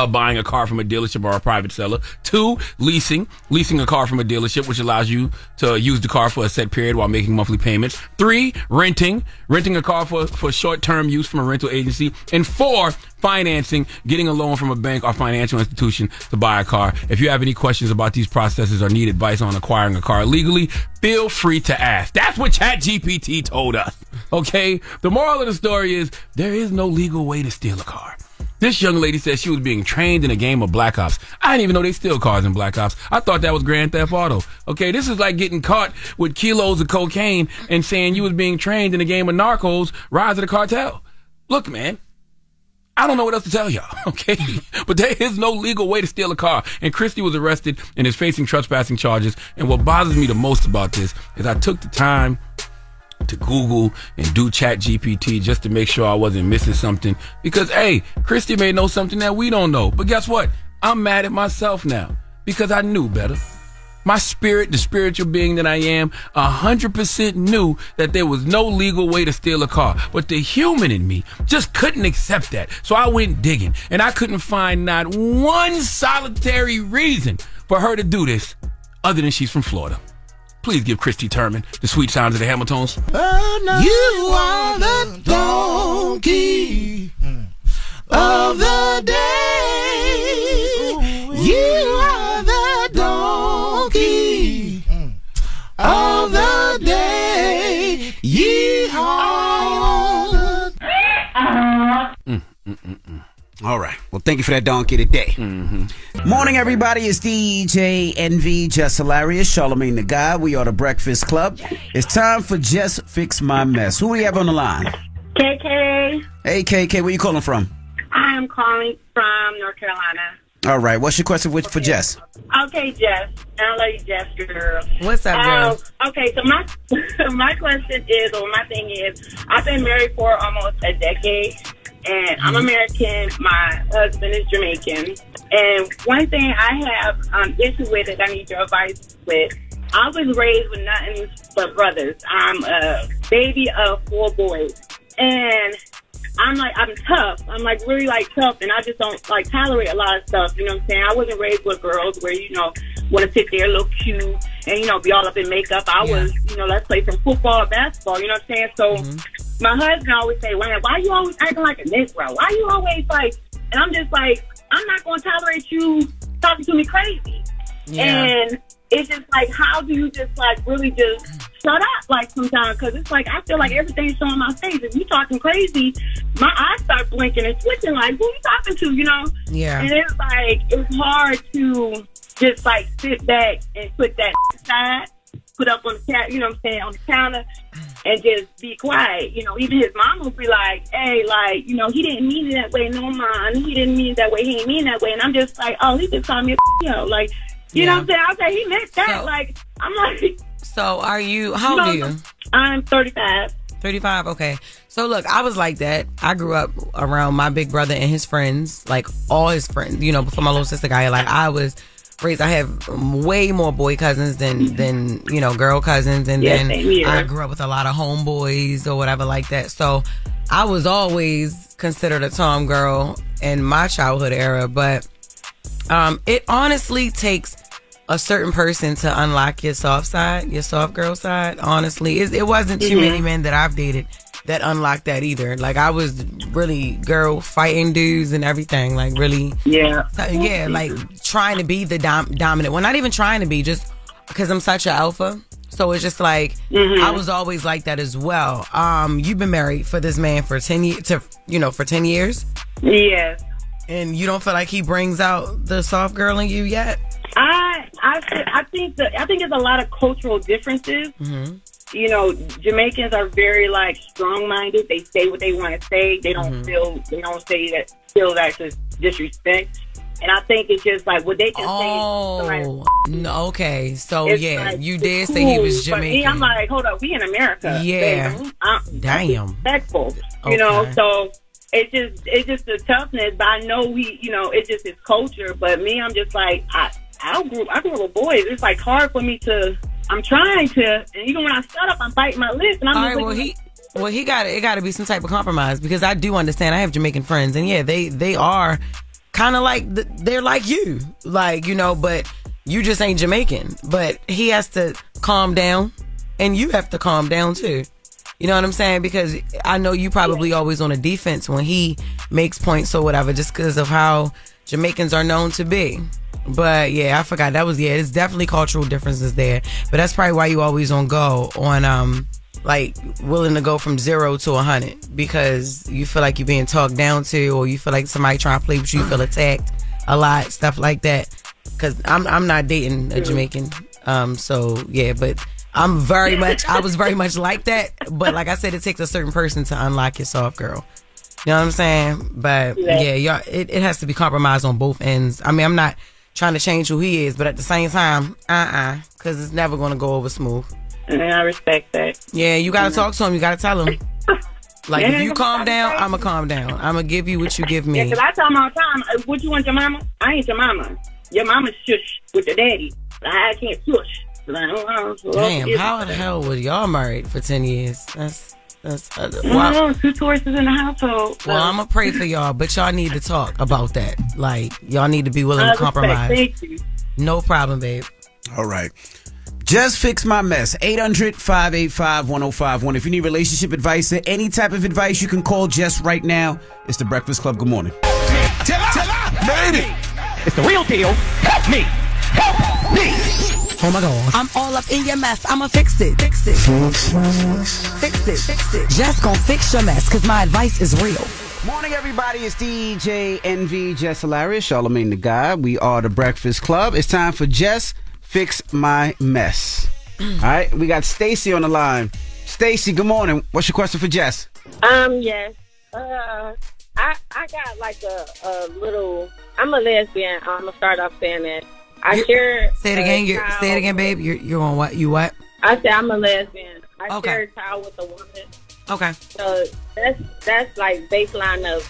[SPEAKER 2] Buying a car from a dealership or a private seller. 2, leasing a car from a dealership, which allows you to use the car for a set period while making monthly payments. 3, renting a car for short-term use from a rental agency. And 4, financing, getting a loan from a bank or financial institution to buy a car. If you have any questions about these processes or need advice on acquiring a car legally, feel free to ask. That's what ChatGPT told us. Okay? The moral of the story is there is no legal way to steal a car. This young lady said she was being trained in a game of black ops. I didn't even know they steal cars in black ops. I thought that was Grand Theft Auto. Okay, this is like getting caught with kilos of cocaine and saying you was being trained in a game of Narcos, Rise of the Cartel. Look, man, I don't know what else to tell y'all, okay? But there is no legal way to steal a car. And Christy was arrested and is facing trespassing charges. And what bothers me the most about this is I took the time to Google and do ChatGPT just to make sure I wasn't missing something. Because, hey, Christy may know something that we don't know. But guess what? I'm mad at myself now because I knew better. My spirit, the spiritual being that I am, 100% knew that there was no legal way to steal a car. But the human in me just couldn't accept that. So I went digging, and I couldn't find not one solitary reason for her to do this other than she's from Florida. Please give Christy Turman the sweet sounds of the Hamiltons.
[SPEAKER 16] Oh, no. You are the donkey of the day. You are the donkey of the day. Yeehaw.
[SPEAKER 5] All right. Well, thank you for that donkey today. Morning, everybody. It's DJ NV, Jess Hilarious, Charlamagne the Guy. We are the Breakfast Club. It's time for Jess Fix My Mess. Who we have on the line?
[SPEAKER 21] KK.
[SPEAKER 5] Hey, KK. Where you calling from?
[SPEAKER 21] I am calling from North Carolina.
[SPEAKER 5] All right. What's your question for Jess?
[SPEAKER 21] Okay, Jess. I love you, Jess, girl.
[SPEAKER 7] What's up, girl?
[SPEAKER 21] Okay, so my question is, or my thing is, I've been married for almost a decade. And I'm American. My husband is Jamaican. And one thing I have issue with that I need your advice with, I was raised with nothing but brothers. I'm a baby of 4 boys. And I'm tough. I'm really tough, and I just don't tolerate a lot of stuff. You know what I'm saying? I wasn't raised with girls where, want to sit there, look cute, and, be all up in makeup. I was, let's play some football or basketball. You know what I'm saying? So my husband always say, well, why you always acting like a Negro? Why you always and I'm just I'm not going to tolerate you talking to me crazy. Yeah. And it's just how do you just really just shut up sometimes? Because it's I feel like everything's showing my face. If you talking crazy, my eyes start blinking and switching who you talking to, Yeah. And it's it's hard to just sit back and put that aside, put up on the on the counter, and just be quiet. Even his mom will be like, hey, he didn't mean it that way. No, Mom, he didn't mean it that way. He didn't mean it that way. And I'm just oh, he just called me a you know what I'm saying? I say he meant that. So, I'm
[SPEAKER 7] so are you, how old are you?
[SPEAKER 21] I'm 35.
[SPEAKER 7] 35, okay. So look, I was like that. I grew up around my big brother and his friends, like all his friends. You know, before my little sister got here, like I was raised. I have way more boy cousins than you know, girl cousins, and then I grew up with a lot of homeboys or whatever like that. So I was always considered a tom girl in my childhood era, but it honestly takes a certain person to unlock your soft side, your soft girl side. Honestly, it wasn't too many men that I've dated that unlocked that either. Like I was really girl fighting dudes and everything. Like really, like trying to be the dominant. Well, not even trying to be, just because I'm such an alpha. So it's just like I was always like that as well. You've been married for this man for 10 years. For 10 years.
[SPEAKER 21] Yes.
[SPEAKER 7] And you don't feel like he brings out the soft girl in you yet?
[SPEAKER 21] I think there's a lot of cultural differences. You know, Jamaicans are very like strong-minded. They say what they want to say. They don't feel that's just disrespect. And I think it's just like what they can say.
[SPEAKER 7] No, okay. So yeah,
[SPEAKER 21] like,
[SPEAKER 7] you did say he was Jamaican.
[SPEAKER 21] But me, I'm like, hold up, we in America.
[SPEAKER 7] Yeah.
[SPEAKER 21] Baby.
[SPEAKER 7] Damn.
[SPEAKER 21] Respectful. You know, so it's just the toughness. But I know it's just his culture. But me, I'm just like I grew up with boys. It's like hard for me to. I'm trying to, and even when I shut up, I'm biting my lips. And I'm
[SPEAKER 7] all right. It got to be some type of compromise, because I do understand. I have Jamaican friends, and yeah, they are kind of like they're like you, like but you just ain't Jamaican. But he has to calm down, and you have to calm down too. You know what I'm saying? Because I know you probably always on a defense when he makes points or whatever, just because of how Jamaicans are known to be. But yeah, I forgot that was it's definitely cultural differences there. But that's probably why you always on go on like willing to go from 0 to 100, because you feel like you're being talked down to, or you feel like somebody trying to play with you, feel attacked a lot, stuff like that. Because I'm not dating a Jamaican, so yeah, but I was very much like that. But like I said, it takes a certain person to unlock your soft girl. You know what I'm saying? But yeah, it has to be compromised on both ends. I mean, I'm not trying to change who he is, but at the same time, because it's never going to go over smooth.
[SPEAKER 21] I respect that.
[SPEAKER 7] Yeah, you got to talk to him. You got to tell him. Like, if you calm down, I'm going to calm down. I'm going to give you what you give me.
[SPEAKER 21] Yeah, because I tell him all the time, what you want your mama? I ain't your mama. Your mama's shush with your daddy. I can't shush.
[SPEAKER 7] Damn, how the hell was y'all married for 10 years? That's
[SPEAKER 21] two choices in the household.
[SPEAKER 7] Well, I'm gonna pray for y'all, but y'all need to talk about that. Like, y'all need to be willing to compromise.
[SPEAKER 21] Thank you.
[SPEAKER 7] No problem, babe.
[SPEAKER 5] All right. Jess Fix My Mess. 800-585-1051. If you need relationship advice or any type of advice, you can call Jess right now. It's the Breakfast Club. Good morning.
[SPEAKER 16] Tell her. Made it.
[SPEAKER 8] It's the real deal. Help me. Help me.
[SPEAKER 7] Oh my God.
[SPEAKER 3] I'm all up in your mess. I'ma fix it. Fix it. Fix it. Fix it. Just gonna fix your mess, because my advice is real.
[SPEAKER 5] Morning, everybody. It's DJ NV, Jess Hilarious, Charlamagne the Guy. We are the Breakfast Club. It's time for Jess Fix My Mess. All right, we got Stacy on the line. Stacy, good morning. What's your question for Jess?
[SPEAKER 9] Yes. I got like a little. I'm a lesbian. I'm gonna start off saying that.
[SPEAKER 7] Say it again. Say it again, babe. You're on what? You what?
[SPEAKER 9] I said I'm a lesbian. I share a child with a woman.
[SPEAKER 7] Okay.
[SPEAKER 9] So that's like baseline of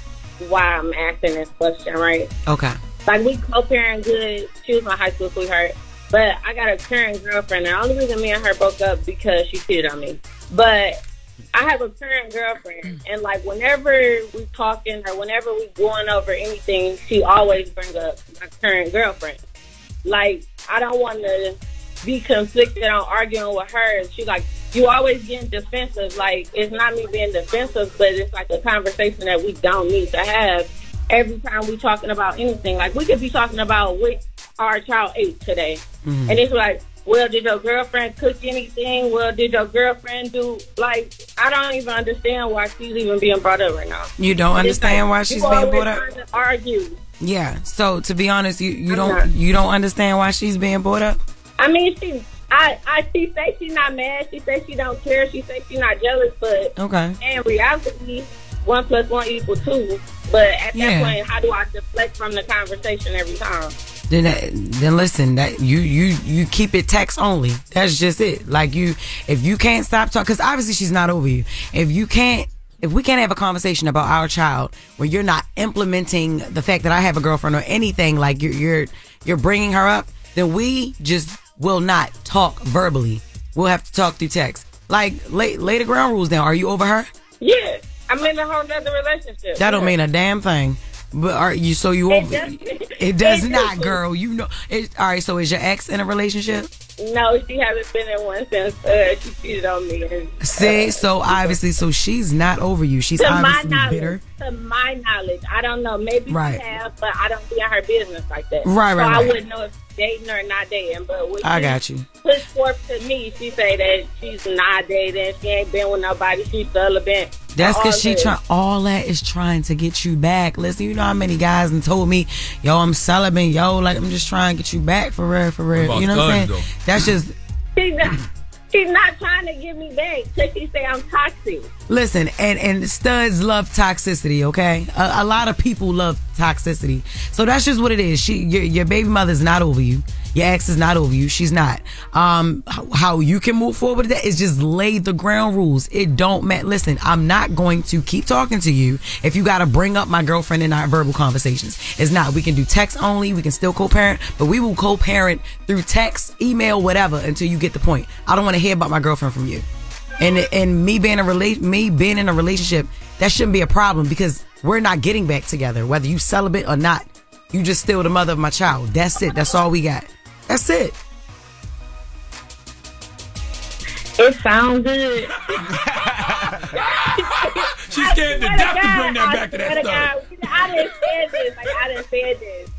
[SPEAKER 9] why I'm asking this question, right?
[SPEAKER 7] Okay.
[SPEAKER 9] Like we co-parent good. She was my high school sweetheart, but I got a current girlfriend. And the only reason me and her broke up because she cheated on me. But I have a current girlfriend, and like whenever we talking or whenever we going over anything, she always bring up my current girlfriend. Like, I don't want to be conflicted on arguing with her. She like, you always getting defensive. Like, it's not me being defensive, but it's like a conversation that we don't need to have every time we talking about anything. Like, we could be talking about what our child ate today. And it's like, well, did your girlfriend cook anything? Well, did your girlfriend do, like, I don't even understand why she's even being brought up right now.
[SPEAKER 7] You don't understand why she's being brought up?
[SPEAKER 9] Trying to argue.
[SPEAKER 7] Yeah. So to be honest, you don't understand why she's being brought up?
[SPEAKER 9] I mean, she say she's not mad. She say she don't care. She say she's not jealous. But in reality, 1 + 1 = 2. But at that point, how do I deflect from the conversation every time?
[SPEAKER 7] then listen, that you keep it text only. That's just it. Like if you can't stop talking, because obviously she's not over you. If we can't have a conversation about our child where you're not implementing the fact that I have a girlfriend or anything, like you're bringing her up, then we just will not talk verbally. We'll have to talk through text. Like lay the ground rules down. Are you over her?
[SPEAKER 9] Yeah, I'm in a whole other relationship.
[SPEAKER 7] That don't mean a damn thing. But are you? So you over? It does not, girl. You know. All right. So is your ex in a relationship?
[SPEAKER 9] No, she hasn't been in one since she cheated on me.
[SPEAKER 7] See, so obviously, so she's not over you. She's obviously bitter.
[SPEAKER 9] To my knowledge, I don't know. Maybe she has, but I don't be in her business like that.
[SPEAKER 7] Right.
[SPEAKER 9] I wouldn't know if she's dating or not dating. But what
[SPEAKER 7] I got you.
[SPEAKER 9] Pushed forth to me, she say that she's not dating. She ain't been with nobody. She's celibate.
[SPEAKER 7] That's because she all that is trying to get you back. Listen, you know how many guys and told me, yo, I'm celibate, yo, like I'm just trying to get you back for real. You know what I'm saying?
[SPEAKER 2] Though?
[SPEAKER 7] That's just
[SPEAKER 9] she's not trying to get me back because she say I'm toxic.
[SPEAKER 7] Listen, and studs love toxicity, okay? A lot of people love toxicity. So that's just what it is. Your baby mother's not over you. Your ex is not over you. She's not. How you can move forward with that is just lay the ground rules. It don't matter. Listen, I'm not going to keep talking to you if you got to bring up my girlfriend in our verbal conversations. It's not. We can do text only. We can still co-parent, but we will co-parent through text, email, whatever, until you get the point. I don't want to hear about my girlfriend from you. And me being in a relationship, that shouldn't be a problem because we're not getting back together, whether you celibate or not. You just still the mother of my child. That's it. That's all we got. That's it.
[SPEAKER 9] It sounds good.
[SPEAKER 2] She's scared to death to bring that back to that stuff.
[SPEAKER 9] I didn't say this.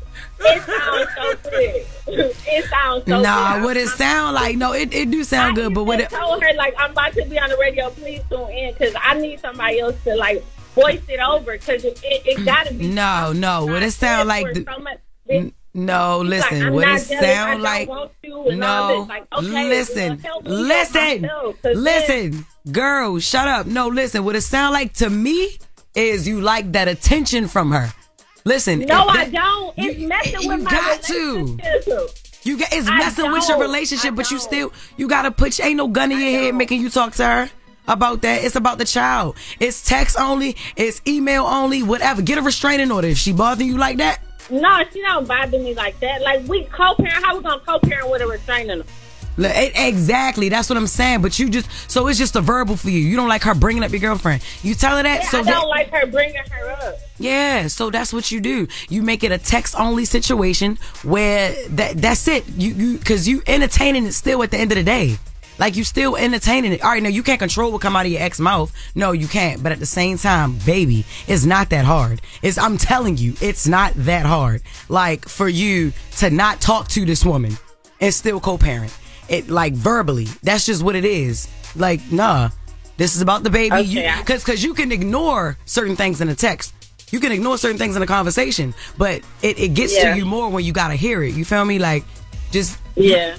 [SPEAKER 9] It sounds so good. It sounds so good.
[SPEAKER 7] Nah, what it sound like? No, it do sound good, but what it
[SPEAKER 9] told her like I'm about to be on the radio. Please tune in because I need somebody else to like voice it over because it gotta be.
[SPEAKER 7] No. What it sound like? No, listen. What it sound like? No, listen, girl, shut up. No, listen. What it sound like to me is you like that attention from her. Listen.
[SPEAKER 9] No, I don't. It's messing with my relationship.
[SPEAKER 7] It's messing with your relationship, but you gotta put. Ain't no gun in your head making you talk to her about that. It's about the child. It's text only. It's email only. Whatever. Get a restraining order if she bothering you like that.
[SPEAKER 9] No, she don't bother me like that. Like, we co-parent. How we gonna co-parent with a restraining order?
[SPEAKER 7] Exactly. That's what I'm saying. But so it's just a verbal for you. You don't like her bringing up your girlfriend. You tell her that.
[SPEAKER 9] Yeah, I don't like her bringing her up.
[SPEAKER 7] Yeah, so that's what you do. You make it a text-only situation where that's it. Because you entertaining it still at the end of the day. Like, you still entertaining it. All right, now, you can't control what come out of your ex mouth. No, you can't. But at the same time, baby, it's not that hard. I'm telling you, it's not that hard. Like, for you to not talk to this woman and still co-parent. It, like, verbally. That's just what it is. Like, nah. This is about the baby.
[SPEAKER 9] Okay.
[SPEAKER 7] Because you can ignore certain things in the text. You can ignore certain things in the conversation. But it gets to you more when you got to hear it. You feel me? Like, just... Yeah,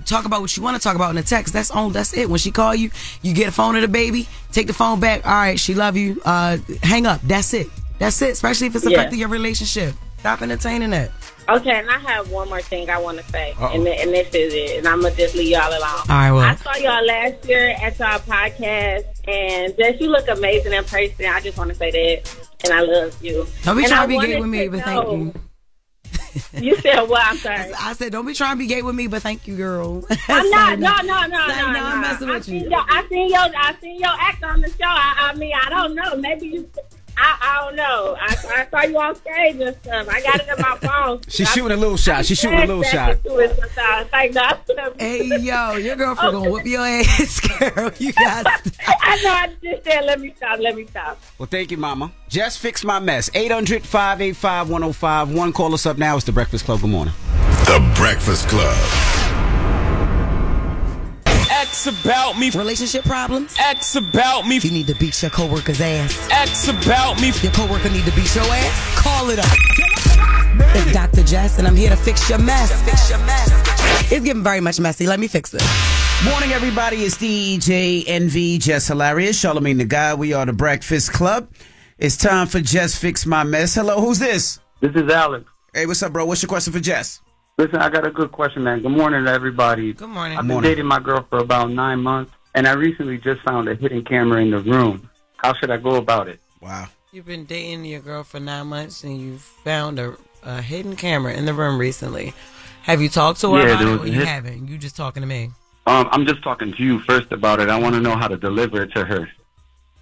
[SPEAKER 7] talk about what you want to talk about in the text. That's it. When she call you, you get a phone of the baby, take the phone back. All right, she love you. Hang up. That's it. Especially if it's affecting your relationship. Stop entertaining that.
[SPEAKER 9] Okay, and I have one more thing I want to say, and this is it. And I'm gonna just leave y'all alone.
[SPEAKER 7] All right, well,
[SPEAKER 9] I saw y'all last year at y'all podcast, and Jess, you look amazing in person. I just want to say that, and I love you.
[SPEAKER 7] Don't be trying to be gay with me, but thank you.
[SPEAKER 9] You said what? I'm sorry.
[SPEAKER 7] I said, don't be trying to be gay with me, but thank you, girl.
[SPEAKER 9] I'm not. No.
[SPEAKER 7] I'm messing with you.
[SPEAKER 9] I seen your act on the show. I mean, I don't know. Maybe you. I don't know. I saw you on stage and stuff. I got it in my phone.
[SPEAKER 5] She's shooting a little shot.
[SPEAKER 7] Hey, yo, your girlfriend gonna whoop your ass, girl. You got.
[SPEAKER 9] I know. I just said, let me stop.
[SPEAKER 5] Well, thank you, Mama. Jess Fix My Mess. 800-585-1051. Call us up now. It's The Breakfast Club. Good morning.
[SPEAKER 1] The Breakfast Club.
[SPEAKER 16] X about me.
[SPEAKER 7] Relationship problems?
[SPEAKER 16] X about me.
[SPEAKER 7] You need to beat your coworker's ass.
[SPEAKER 16] X about me.
[SPEAKER 7] Your coworker need to beat your ass? Call it up. It's Dr. Jess, and I'm here to fix your mess. It's getting very much messy. Let me fix it.
[SPEAKER 5] Morning, everybody. It's DJ NV, Jess Hilarious, Charlamagne the Guy. We are The Breakfast Club. It's time for Jess Fix My Mess. Hello, who's this?
[SPEAKER 4] This is Alex.
[SPEAKER 5] Hey, what's up, bro? What's your question for Jess?
[SPEAKER 11] Listen, I got a good question, man. Good morning to everybody.
[SPEAKER 7] Good morning.
[SPEAKER 11] I've been dating my girl for about 9 months, and I recently just found a hidden camera in the room. How should I go about it?
[SPEAKER 5] Wow.
[SPEAKER 7] You've been dating your girl for 9 months, and you found a hidden camera in the room recently. Have you talked to her about it, or you haven't? You just talking to me?
[SPEAKER 11] I'm just talking to you first about it. I want to know how to deliver it to her.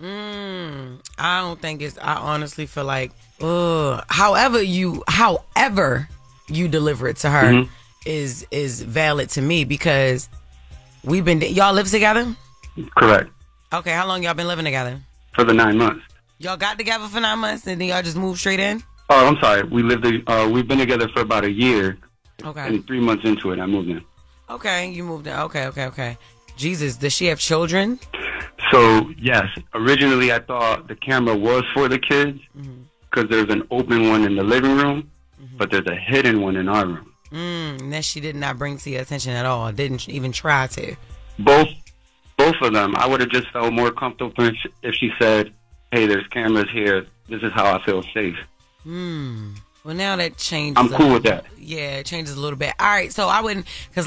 [SPEAKER 7] I don't think it's. I honestly feel like, however you deliver it to her is valid to me, because we've been. Y'all live together?
[SPEAKER 11] Correct.
[SPEAKER 7] Okay, how long y'all been living together?
[SPEAKER 11] For the 9 months.
[SPEAKER 7] Y'all got together for 9 months, and then y'all just moved straight in?
[SPEAKER 11] Oh, I'm sorry. We've been together for about a year.
[SPEAKER 7] Okay.
[SPEAKER 11] And 3 months into it, I moved in.
[SPEAKER 7] Okay, you moved in. Okay. Jesus, does she have children?
[SPEAKER 11] So, yes. Originally, I thought the camera was for the kids, because there's an open one in the living room, but there's a hidden one in our room.
[SPEAKER 7] And that she did not bring to your attention at all. Didn't even try to.
[SPEAKER 11] Both of them. I would have just felt more comfortable if she said, hey, there's cameras here. This is how I feel safe.
[SPEAKER 7] Well, now that changes.
[SPEAKER 11] I'm cool with that.
[SPEAKER 7] Yeah, it changes a little bit. All right, so I wouldn't, because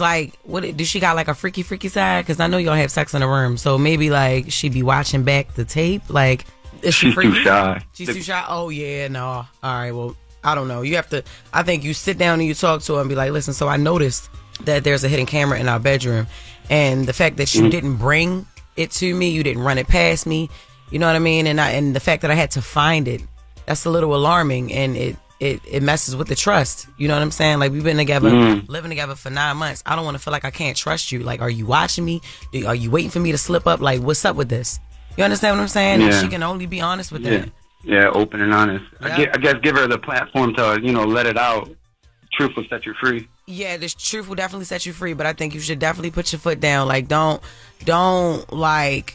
[SPEAKER 7] does she got like a freaky side? Because I know y'all have sex in the room, so maybe like she be watching back the tape. Like, is she freaky?
[SPEAKER 11] Too shy.
[SPEAKER 7] She's too shy? Oh, yeah, no. All right, well, I don't know. You have to, I think you sit down and you talk to her and be like, listen, so I noticed that there's a hidden camera in our bedroom, and the fact that you didn't bring it to me, you didn't run it past me, you know what I mean? And the fact that I had to find it, that's a little alarming, and it messes with the trust. You know what I'm saying? Like, we've been together, living together for 9 months. I don't want to feel like I can't trust you. Like, are you watching me? Are you waiting for me to slip up? Like, what's up with this? You understand what I'm saying?
[SPEAKER 11] Yeah.
[SPEAKER 7] And she can only be honest with that.
[SPEAKER 11] Yeah, open and honest.
[SPEAKER 7] Yeah.
[SPEAKER 11] I guess give her the platform to, let it out. Truth will set you free.
[SPEAKER 7] Yeah, the truth will definitely set you free, but I think you should definitely put your foot down. Like, don't like,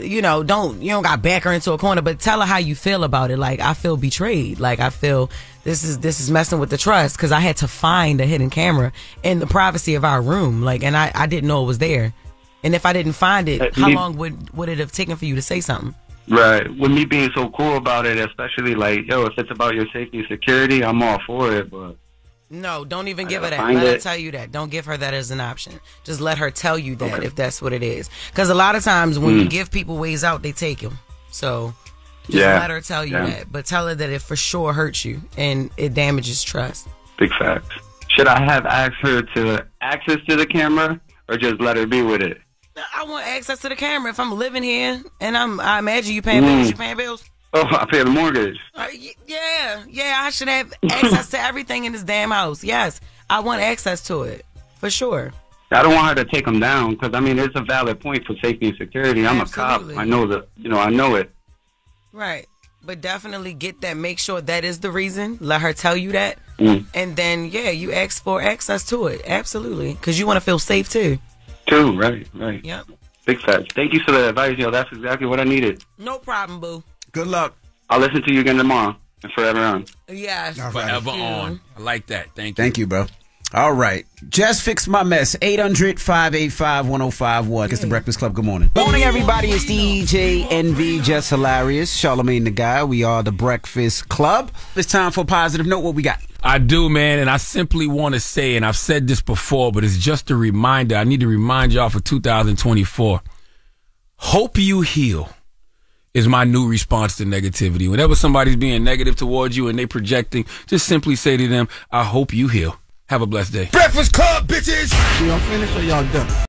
[SPEAKER 7] you don't got to back her into a corner, but tell her how you feel about it. Like, I feel betrayed. Like, I feel this is messing with the trust, because I had to find a hidden camera in the privacy of our room. Like, and I didn't know it was there. And if I didn't find it, how long would it have taken for you to say something?
[SPEAKER 11] Right. With me being so cool about it, especially like, if it's about your safety and security, I'm all for it, but...
[SPEAKER 7] No, don't even give her that. Let her tell you that. Don't give her that as an option. Just let her tell you that, if that's what it is. Because a lot of times when you give people ways out, they take them. So just let her tell you that. But tell her that it for sure hurts you and it damages trust.
[SPEAKER 11] Big facts. Should I have asked her to access to the camera or just let her be with it?
[SPEAKER 7] I want access to the camera. If I'm living here and I imagine you paying bills, you paying bills?
[SPEAKER 11] Oh, I pay the mortgage.
[SPEAKER 7] Yeah, I should have access to everything in this damn house. Yes, I want access to it, for sure.
[SPEAKER 11] I don't want her to take them down, because, it's a valid point for safety and security. I'm
[SPEAKER 7] Absolutely.
[SPEAKER 11] a cop. I know I know it.
[SPEAKER 7] Right, but definitely get that. Make sure that is the reason. Let her tell you that. And then, you ask for access to it. Absolutely, because you want to feel safe, too.
[SPEAKER 11] Right.
[SPEAKER 7] Yep.
[SPEAKER 11] Big facts. Thank you for the advice, That's exactly what I needed.
[SPEAKER 7] No problem, boo.
[SPEAKER 5] Good luck.
[SPEAKER 11] I'll listen to you again tomorrow and forever on.
[SPEAKER 7] Yes.
[SPEAKER 2] Forever on. I like that. Thank you.
[SPEAKER 5] Thank you, bro. All right. Jess Fix My Mess. 800-585-1051. It's the Breakfast Club. Good morning. Morning, everybody. It's DJ NV, Jess Hilarious, Charlamagne the Guy. We are the Breakfast Club. It's time for a positive note. What we got?
[SPEAKER 2] I do, man, and I simply want to say, and I've said this before, but it's just a reminder. I need to remind y'all for 2024. Hope you heal is my new response to negativity. Whenever somebody's being negative towards you and they projecting, just simply say to them, I hope you heal. Have a blessed day.
[SPEAKER 1] Breakfast Club, bitches!
[SPEAKER 22] Y'all finished or y'all done?